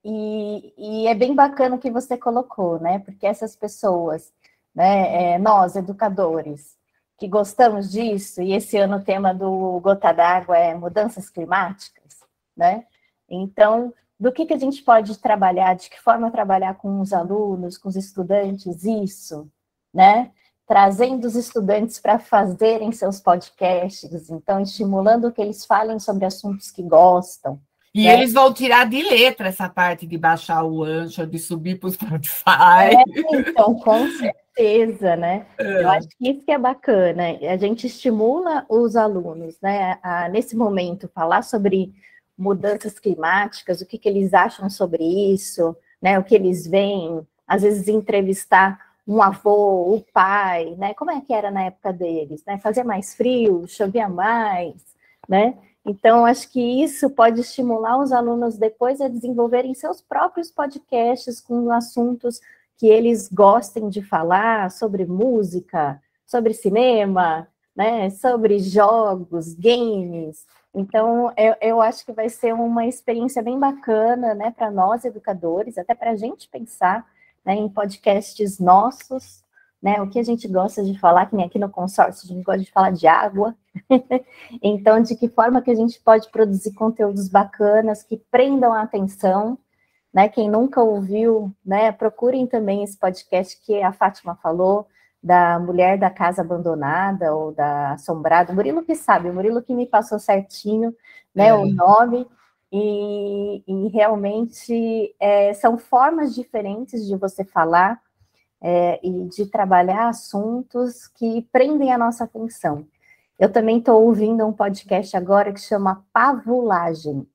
E é bem bacana o que você colocou, né? Porque essas pessoas, né? Nós, educadores, que gostamos disso, e esse ano o tema do Gota d'Água é mudanças climáticas, né? Então, do que a gente pode trabalhar, de que forma trabalhar com os alunos, com os estudantes, isso, né? trazendo os estudantes para fazerem seus podcasts, então estimulando que eles falem sobre assuntos que gostam. E eles vão tirar de letra essa parte de baixar o Anchor, de subir para o Spotify. Então, com certeza, né? Eu acho que isso que é bacana. A gente estimula os alunos, né, a, nesse momento, falar sobre mudanças climáticas, o que eles acham sobre isso, né, o que eles veem, às vezes entrevistar um avô, o pai, né? Como é que era na época deles, né? Fazia mais frio, chovia mais, né? Então, acho que isso pode estimular os alunos depois a desenvolverem seus próprios podcasts com assuntos que eles gostem de falar, sobre música, sobre cinema, né? Sobre jogos, games. Então, eu acho que vai ser uma experiência bem bacana, né, para nós, educadores, até para a gente pensar, né, em podcasts nossos, né, o que a gente gosta de falar, que nem aqui no consórcio, a gente gosta de falar de água. Então, de que forma que a gente pode produzir conteúdos bacanas, que prendam a atenção, né, quem nunca ouviu, né, procurem também esse podcast que a Fátima falou, da mulher da casa abandonada, ou da assombrada, o Murilo que sabe, o Murilo que me passou certinho, né, o nome, e realmente são formas diferentes de você falar e de trabalhar assuntos que prendem a nossa atenção. Eu também estou ouvindo um podcast agora que chama Pavulagem,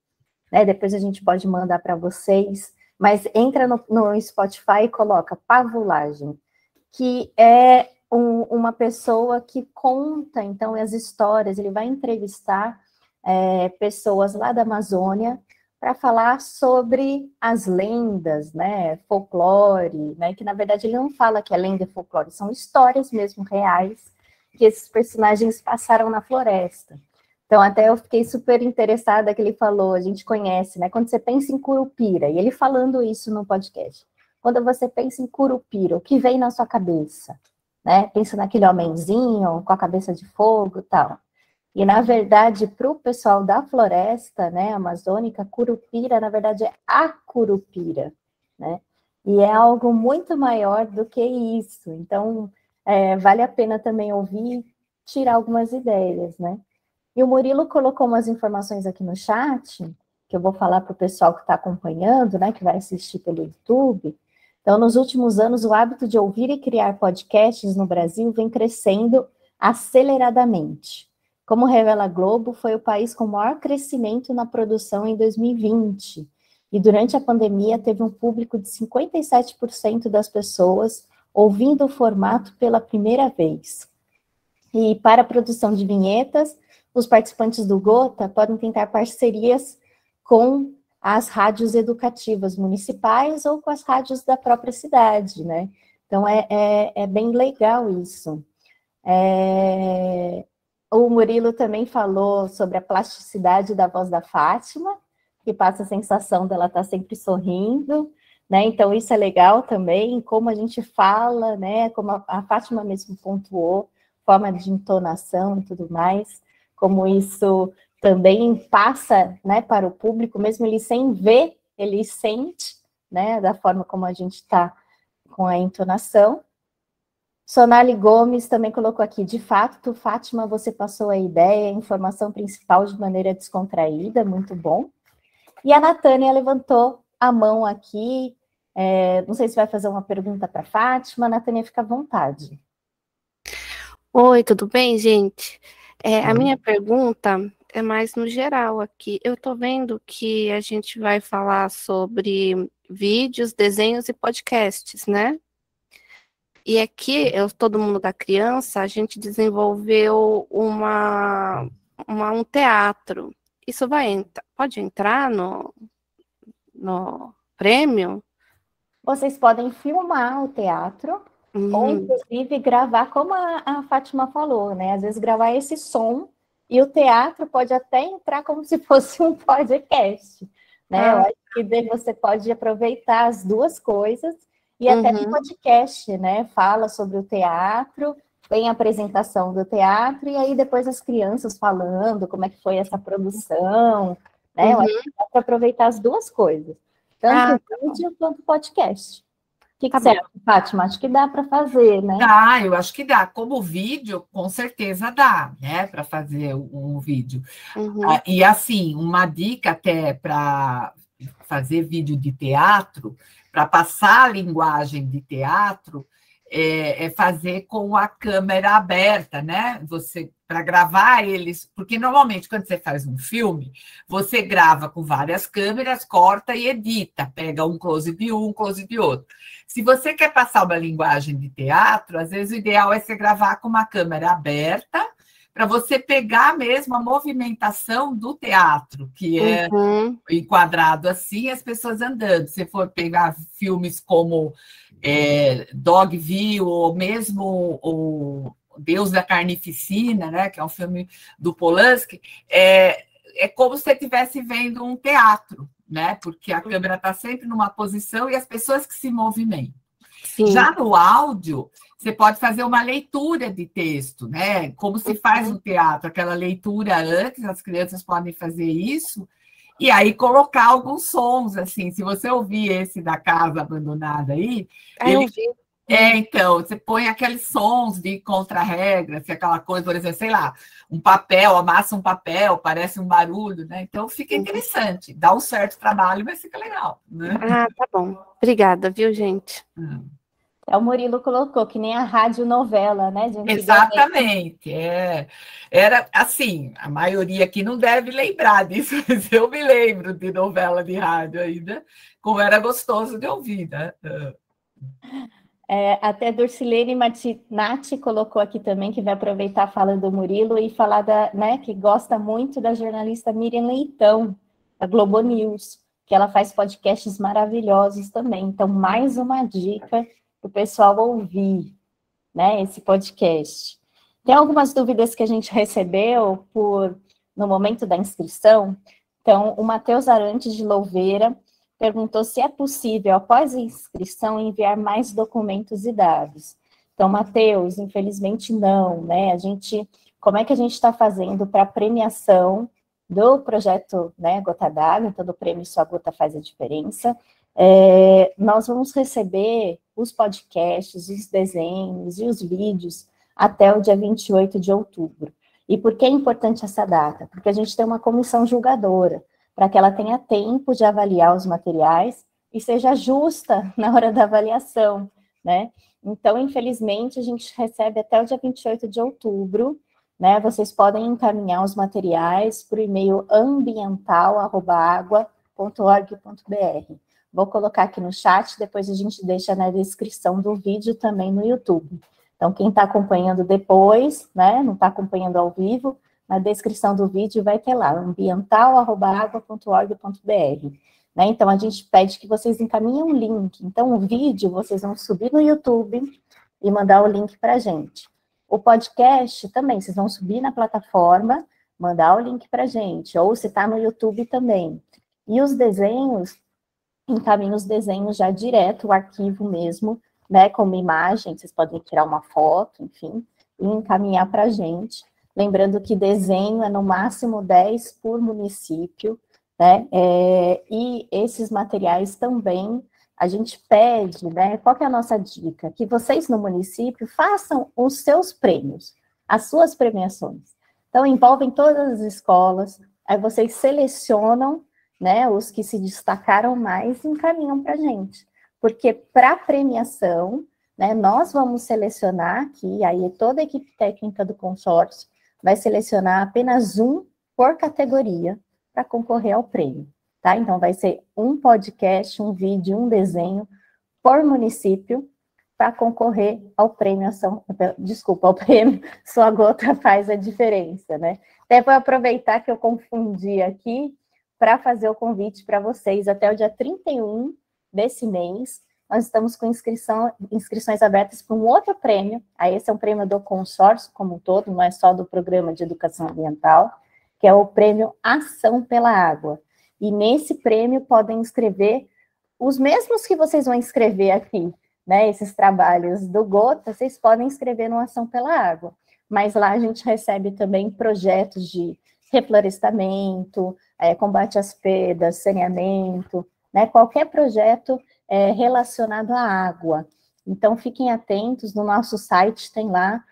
né? Depois a gente pode mandar para vocês, mas entra no Spotify e coloca Pavulagem, que é uma pessoa que conta, então, as histórias, ele vai entrevistar pessoas lá da Amazônia para falar sobre as lendas, né, folclore, né, que na verdade ele não fala que é lenda e folclore, são histórias mesmo reais que esses personagens passaram na floresta. Então, até eu fiquei super interessada que ele falou, a gente conhece, né, quando você pensa em Curupira, e ele falando isso no podcast, quando você pensa em Curupira, o que vem na sua cabeça? Né? Pensa naquele homenzinho com a cabeça de fogo e tal. E, na verdade, para o pessoal da floresta, né, amazônica, Curupira, na verdade, é a Curupira, né? E é algo muito maior do que isso. Então, vale a pena também ouvir e tirar algumas ideias, né? E o Murilo colocou umas informações aqui no chat, que eu vou falar para o pessoal que está acompanhando, né, que vai assistir pelo YouTube. Então, nos últimos anos, o hábito de ouvir e criar podcasts no Brasil vem crescendo aceleradamente. Como revela a Globo, foi o país com maior crescimento na produção em 2020. E durante a pandemia, teve um público de 57% das pessoas ouvindo o formato pela primeira vez. E para a produção de vinhetas, os participantes do Gota podem tentar parcerias com as rádios educativas municipais ou com as rádios da própria cidade, né? Então, é bem legal isso. O Murilo também falou sobre a plasticidade da voz da Fátima, que passa a sensação dela estar sempre sorrindo, né? Então, isso é legal também, como a gente fala, né? Como a Fátima mesmo pontuou, forma de entonação e tudo mais, como isso também passa, né, para o público, mesmo ele sem ver, ele sente, né, da forma como a gente está com a entonação. Sonali Gomes também colocou aqui, de fato, Fátima, você passou a ideia, a informação principal de maneira descontraída, muito bom. E a Natânia levantou a mão aqui, não sei se vai fazer uma pergunta para a Fátima, Natânia, fica à vontade. Oi, tudo bem, gente? A minha pergunta é mais no geral aqui. Eu estou vendo que a gente vai falar sobre vídeos, desenhos e podcasts, né? E aqui, todo mundo da criança, a gente desenvolveu um teatro. Isso pode entrar no prêmio? Vocês podem filmar o teatro, ou inclusive gravar, como a Fátima falou, né? Às vezes gravar esse som, e o teatro pode até entrar como se fosse um podcast, né? Eu acho que daí você pode aproveitar as duas coisas, e até no podcast, né? Fala sobre o teatro, tem a apresentação do teatro, e aí depois as crianças falando como é que foi essa produção, né? Eu acho que dá para aproveitar as duas coisas, tanto o vídeo quanto o podcast. que você acha, Fátima? Acho que dá para fazer, né? Dá, eu acho que dá. Como vídeo, com certeza dá, né, para fazer um vídeo. E assim, uma dica até para fazer vídeo de teatro, para passar a linguagem de teatro, é fazer com a câmera aberta, né? Você, para gravar eles, porque normalmente quando você faz um filme, você grava com várias câmeras, corta e edita, pega um close de um close de outro. Se você quer passar uma linguagem de teatro, às vezes o ideal é você gravar com uma câmera aberta, para você pegar mesmo a movimentação do teatro, que é enquadrado assim, as pessoas andando. Se for pegar filmes como Dogville, ou mesmo o Deus da Carnificina, né, que é um filme do Polanski, é como se você estivesse vendo um teatro, né, porque a câmera está sempre numa posição e as pessoas que se movimentam. Sim. Já no áudio, você pode fazer uma leitura de texto, né? Como se faz no teatro, aquela leitura antes, as crianças podem fazer isso, e aí colocar alguns sons, assim. Se você ouvir esse da casa abandonada aí, então, você põe aqueles sons de contra-regra, se aquela coisa, por exemplo, sei lá, um papel, amassa um papel, parece um barulho, né? Então fica interessante, dá um certo trabalho, mas fica legal, né? Ah, tá bom. Obrigada, viu, gente? O Murilo colocou que nem a radionovela, né? Exatamente. Era assim, a maioria aqui não deve lembrar disso, mas eu me lembro de novela de rádio ainda, como era gostoso de ouvir, né? Até Durcilene Martinati colocou aqui também, que vai aproveitar a fala do Murilo e falar né, que gosta muito da jornalista Miriam Leitão, da Globo News, que ela faz podcasts maravilhosos também. Então, mais uma dica para o pessoal ouvir, né, esse podcast. Tem algumas dúvidas que a gente recebeu no momento da inscrição. Então, o Matheus Arantes de Louveira perguntou se é possível, após a inscrição, enviar mais documentos e dados. Então, Matheus, infelizmente não, né? Como é que a gente está fazendo para a premiação do projeto, né, Gota d'Água, então do prêmio Sua Gota Faz a Diferença? Nós vamos receber os podcasts, os desenhos e os vídeos até o dia 28 de outubro. E por que é importante essa data? Porque a gente tem uma comissão julgadora, para que ela tenha tempo de avaliar os materiais e seja justa na hora da avaliação, né? Então, infelizmente, a gente recebe até o dia 28 de outubro, né? Vocês podem encaminhar os materiais para o e-mail ambiental@agua.org.br. Vou colocar aqui no chat, depois a gente deixa na descrição do vídeo também no YouTube. Então, quem está acompanhando depois, né? Não está acompanhando ao vivo, na descrição do vídeo vai ter lá, ambiental@agua.org.br. Né? Então, a gente pede que vocês encaminhem um link. Então, o vídeo vocês vão subir no YouTube e mandar o link para a gente. O podcast também, vocês vão subir na plataforma, mandar o link para a gente, ou se está no YouTube também. E os desenhos, encaminhem os desenhos já direto, o arquivo mesmo, né, como imagem, vocês podem tirar uma foto, enfim, e encaminhar para a gente. Lembrando que desenho é no máximo 10 por município, né? E esses materiais também, a gente pede, né? Qual que é a nossa dica? Que vocês no município façam os seus prêmios, as suas premiações. Então, envolvem todas as escolas, aí vocês selecionam, né, os que se destacaram mais e encaminham para a gente. Porque para a premiação, né, nós vamos selecionar aqui, aí toda a equipe técnica do consórcio vai selecionar apenas um por categoria para concorrer ao prêmio, tá? Então, vai ser um podcast, um vídeo, um desenho por município para concorrer ao prêmio ao prêmio Sua Gota Faz a Diferença, né? Até vou aproveitar que eu confundi aqui para fazer o convite para vocês até o dia 31 desse mês. Nós estamos com inscrições abertas para um outro prêmio. Aí esse é um prêmio do consórcio como um todo, não é só do Programa de Educação Ambiental, que é o prêmio Ação pela Água. E nesse prêmio podem inscrever os mesmos que vocês vão inscrever aqui, né? Esses trabalhos do Gota, vocês podem inscrever no Ação pela Água. Mas lá a gente recebe também projetos de reflorestamento, combate às perdas, saneamento, né? Qualquer projeto relacionado à água. Então, fiquem atentos, no nosso site tem lá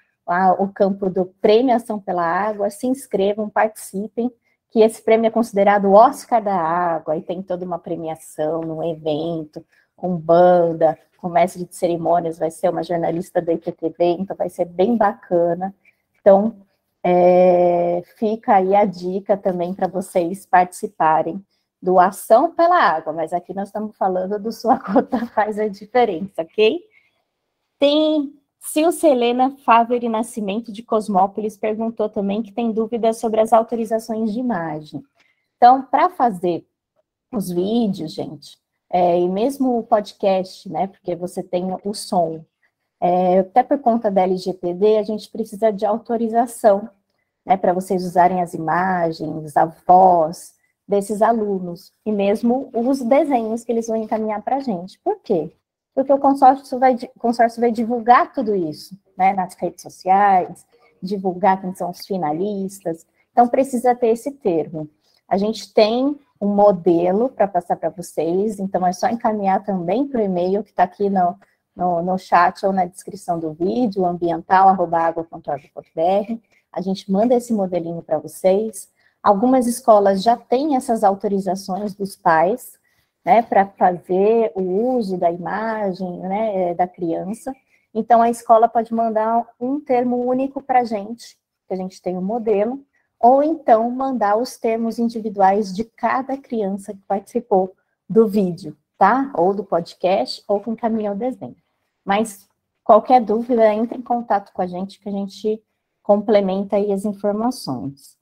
o campo do Prêmio Ação pela Água, se inscrevam, participem, que esse prêmio é considerado o Oscar da Água, e tem toda uma premiação num evento, com banda, com mestre de cerimônias, vai ser uma jornalista da IPTV, então vai ser bem bacana. Então, fica aí a dica também para vocês participarem do Ação pela Água, mas aqui nós estamos falando do Sua Gota Faz a Diferença, ok? Tem Silcelena Faveri Nascimento de Cosmópolis perguntou também que tem dúvidas sobre as autorizações de imagem. Então, para fazer os vídeos, gente, e mesmo o podcast, né, porque você tem o som, até por conta da LGPD, a gente precisa de autorização, né, para vocês usarem as imagens, a voz desses alunos, e mesmo os desenhos que eles vão encaminhar para a gente. Por quê? Porque o consórcio vai divulgar tudo isso, né, nas redes sociais, divulgar quem são os finalistas, então precisa ter esse termo. A gente tem um modelo para passar para vocês, então é só encaminhar também para o e-mail que está aqui no chat ou na descrição do vídeo, ambiental@agua.org.br. A gente manda esse modelinho para vocês. Algumas escolas já têm essas autorizações dos pais, né, para fazer o uso da imagem, né, da criança. Então, a escola pode mandar um termo único para a gente, que a gente tem um modelo, ou então mandar os termos individuais de cada criança que participou do vídeo, tá? Ou do podcast, ou que encaminhou o desenho. Mas, qualquer dúvida, entre em contato com a gente, que a gente complementa aí as informações.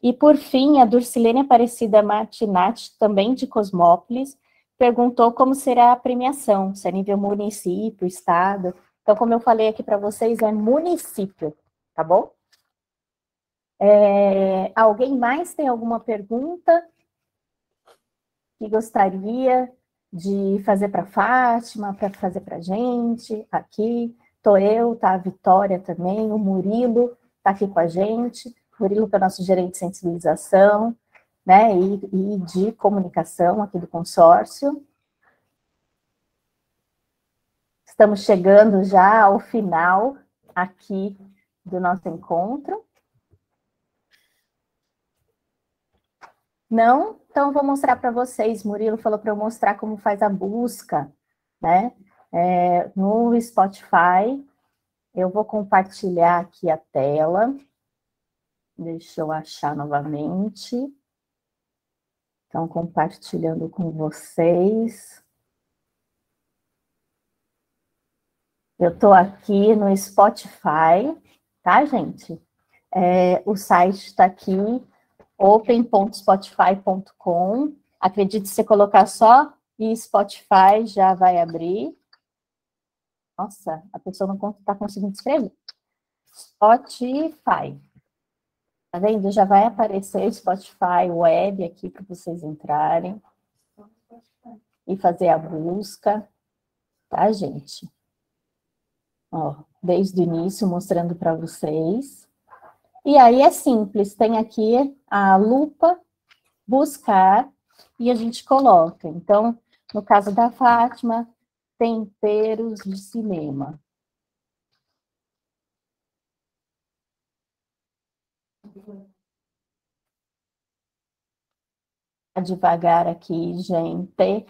E, por fim, a Durcilene Aparecida Martinati, também de Cosmópolis, perguntou como será a premiação, se é nível município, estado. Então, como eu falei aqui para vocês, é município, tá bom? Alguém mais tem alguma pergunta que gostaria de fazer para a Fátima, para fazer para a gente aqui? Estou eu, tá a Vitória também, o Murilo está aqui com a gente. Murilo, que é o nosso gerente de sensibilização, né, e de comunicação aqui do consórcio. Estamos chegando já ao final aqui do nosso encontro. Não? Então, eu vou mostrar para vocês. Murilo falou para eu mostrar como faz a busca, né, no Spotify. Eu vou compartilhar aqui a tela. Deixa eu achar novamente. Então, compartilhando com vocês. Eu estou aqui no Spotify, tá, gente? O site está aqui, open.spotify.com. Acredite, se você colocar só e Spotify, já vai abrir. Nossa, a pessoa não está conseguindo escrever. Spotify. Tá vendo? Já vai aparecer o Spotify web aqui para vocês entrarem e fazer a busca, tá, gente? Ó, desde o início mostrando para vocês. E aí é simples, tem aqui a lupa, buscar, e a gente coloca. Então, no caso da Fátima, temperos de cinema. Devagar aqui, gente.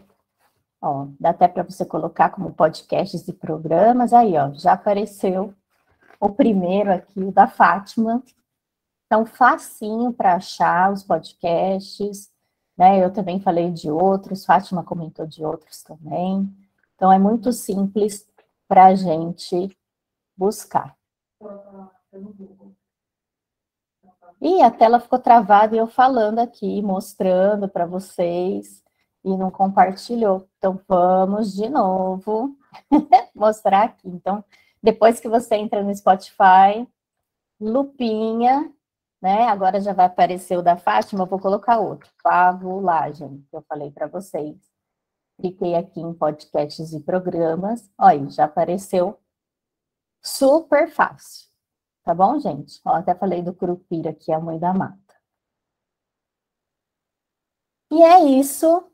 Ó, dá até para você colocar como podcasts e programas. Aí, ó, já apareceu o primeiro aqui, o da Fátima. Então, facinho para achar os podcasts, né? Eu também falei de outros, Fátima comentou de outros também. Então, é muito simples para a gente buscar. E a tela ficou travada e eu falando aqui, mostrando para vocês, e não compartilhou. Então, vamos de novo mostrar aqui. Então, depois que você entra no Spotify, lupinha, né? Agora já vai aparecer o da Fátima, eu vou colocar outro, Pavulagem, que eu falei para vocês. Cliquei aqui em podcasts e programas, olha, já apareceu super fácil. Tá bom, gente? Ó, até falei do Curupira, que é a mãe da mata. E é isso.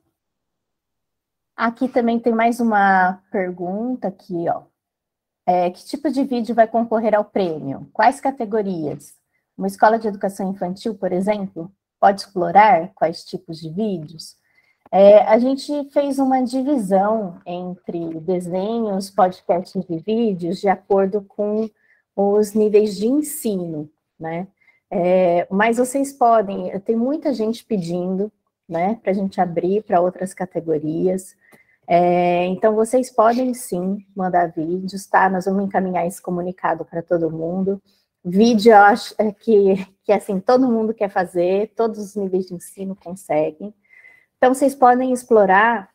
Aqui também tem mais uma pergunta aqui, ó. Que tipo de vídeo vai concorrer ao prêmio? Quais categorias? Uma escola de educação infantil, por exemplo, pode explorar quais tipos de vídeos? A gente fez uma divisão entre desenhos, podcasts e vídeos de acordo com os níveis de ensino, né? Mas vocês podem, tem muita gente pedindo, né, para a gente abrir para outras categorias. Então, vocês podem sim mandar vídeos, tá? Nós vamos encaminhar esse comunicado para todo mundo. Vídeo, eu acho que assim, todo mundo quer fazer, todos os níveis de ensino conseguem. Então, vocês podem explorar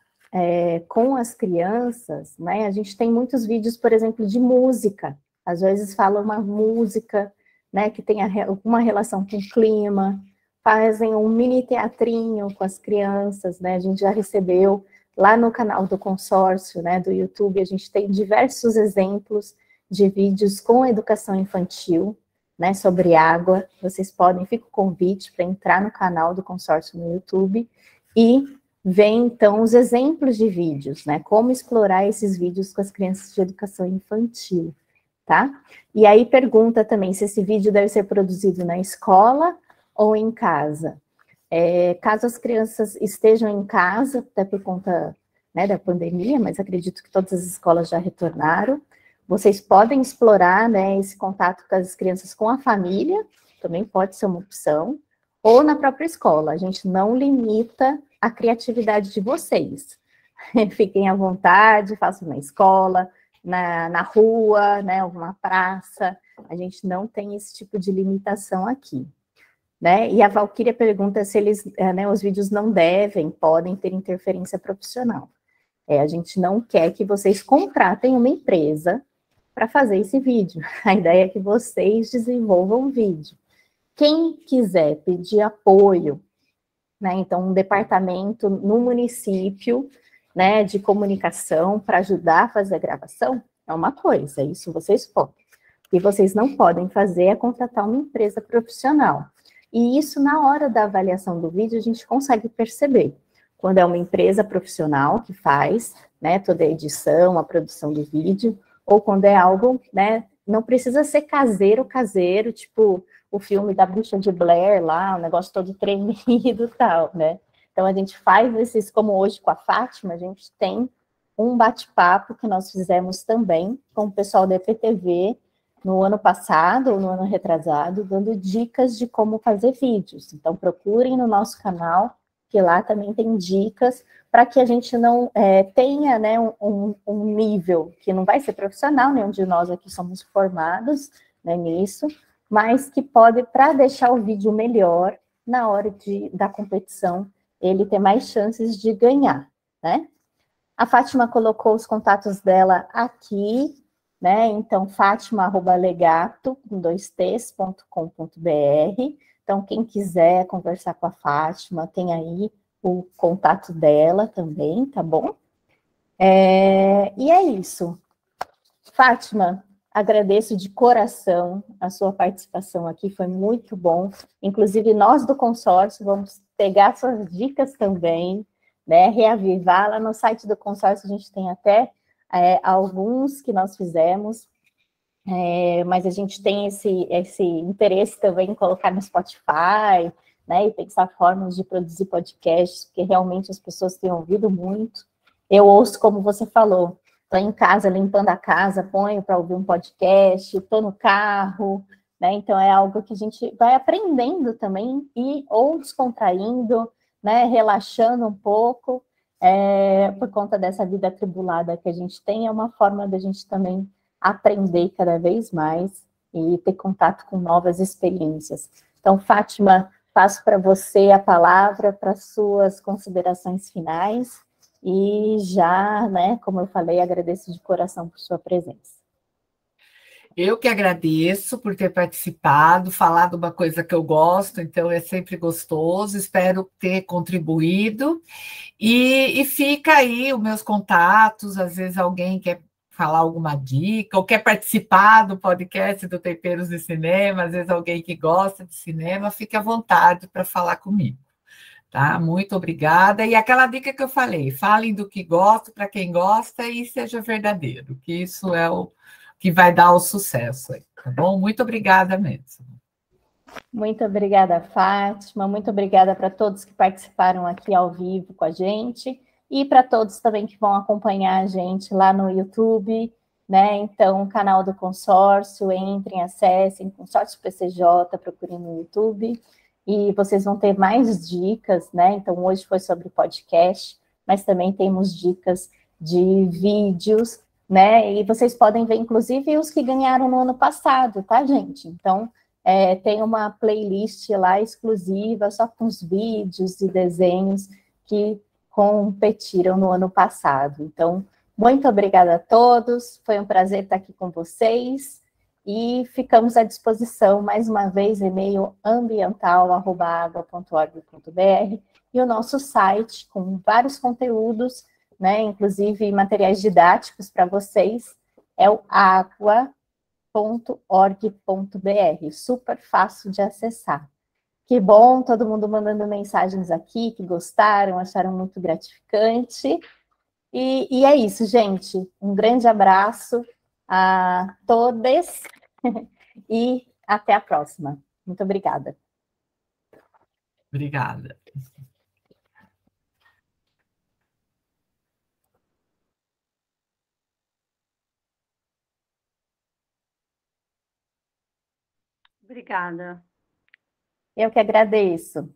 com as crianças, né? A gente tem muitos vídeos, por exemplo, de música. Às vezes fala uma música, né, que tem alguma relação com o clima, fazem um mini teatrinho com as crianças, né? A gente já recebeu lá no canal do consórcio, né, do YouTube, a gente tem diversos exemplos de vídeos com educação infantil, né, sobre água. Vocês podem, fica o convite para entrar no canal do consórcio no YouTube e ver, então, os exemplos de vídeos, né, como explorar esses vídeos com as crianças de educação infantil, tá? E aí pergunta também se esse vídeo deve ser produzido na escola ou em casa. Caso as crianças estejam em casa, até por conta, né, da pandemia, mas acredito que todas as escolas já retornaram, vocês podem explorar, né, esse contato com as crianças com a família, também pode ser uma opção, ou na própria escola. A gente não limita a criatividade de vocês. Fiquem à vontade, façam na escola, na rua, né, alguma praça. A gente não tem esse tipo de limitação aqui. Né? E a Valquíria pergunta se os vídeos não podem ter interferência profissional. A gente não quer que vocês contratem uma empresa para fazer esse vídeo. A ideia é que vocês desenvolvam o vídeo. Quem quiser pedir apoio, né, então um departamento no município, né, de comunicação para ajudar a fazer a gravação, é uma coisa, isso vocês podem. O que vocês não podem fazer é contratar uma empresa profissional. E isso, na hora da avaliação do vídeo, a gente consegue perceber. Quando é uma empresa profissional que faz, né, toda a edição, a produção do vídeo, ou quando é algo, né, não precisa ser caseiro, tipo o filme da Bruxa de Blair lá, o negócio todo tremido e tal, né? Então, a gente faz esses, como hoje com a Fátima, a gente tem um bate-papo que nós fizemos também com o pessoal da EPTV, no ano passado, ou no ano retrasado, dando dicas de como fazer vídeos. Então, procurem no nosso canal, que lá também tem dicas, para que a gente não tenha, né, um nível que não vai ser profissional, nenhum de nós aqui somos formados, né, nisso, mas que pode, para deixar o vídeo melhor, na hora da competição, ele ter mais chances de ganhar, né? A Fátima colocou os contatos dela aqui, né? Então, fatima@legato.com.br. Então, quem quiser conversar com a Fátima, tem aí o contato dela também, tá bom? E é isso. Fátima, agradeço de coração a sua participação aqui, foi muito bom. Inclusive, nós do consórcio vamos pegar suas dicas também, né? Reavivar. Lá no site do consórcio a gente tem até alguns que nós fizemos, mas a gente tem esse interesse também em colocar no Spotify, né, e pensar formas de produzir podcasts, porque realmente as pessoas têm ouvido muito. Eu ouço, como você falou, estou em casa, limpando a casa, ponho para ouvir um podcast, estou no carro, né, então é algo que a gente vai aprendendo também, ou descontraindo, né, relaxando um pouco, por conta dessa vida atribulada que a gente tem, é uma forma da gente também aprender cada vez mais e ter contato com novas experiências. Então, Fátima, passo para você a palavra para suas considerações finais e já, né, como eu falei, agradeço de coração por sua presença. Eu que agradeço por ter participado, falado uma coisa que eu gosto, então é sempre gostoso, espero ter contribuído. E fica aí os meus contatos, às vezes alguém quer falar alguma dica, ou quer participar do podcast do Temperos de Cinema, às vezes alguém que gosta de cinema, fique à vontade para falar comigo. Tá? Muito obrigada. E aquela dica que eu falei, falem do que gosta para quem gosta e seja verdadeiro, que isso é o que vai dar o sucesso aí, tá bom? Muito obrigada mesmo. Muito obrigada, Fátima. Muito obrigada para todos que participaram aqui ao vivo com a gente e para todos também que vão acompanhar a gente lá no YouTube, né? Então, o canal do consórcio, entrem, acessem, consórcio PCJ, procurem no YouTube e vocês vão ter mais dicas, né? Então, hoje foi sobre podcast, mas também temos dicas de vídeos, né? E vocês podem ver, inclusive, os que ganharam no ano passado, tá, gente? Então, tem uma playlist lá exclusiva, só com os vídeos e desenhos que competiram no ano passado. Então, muito obrigada a todos, foi um prazer estar aqui com vocês, e ficamos à disposição, mais uma vez, e-mail ambiental@agua.org.br, e o nosso site com vários conteúdos, né, inclusive materiais didáticos para vocês, é o agua.org.br, super fácil de acessar. Que bom, todo mundo mandando mensagens aqui, que gostaram, acharam muito gratificante. E é isso, gente. Um grande abraço a todos e até a próxima. Muito obrigada. Obrigada. Obrigada. Eu que agradeço.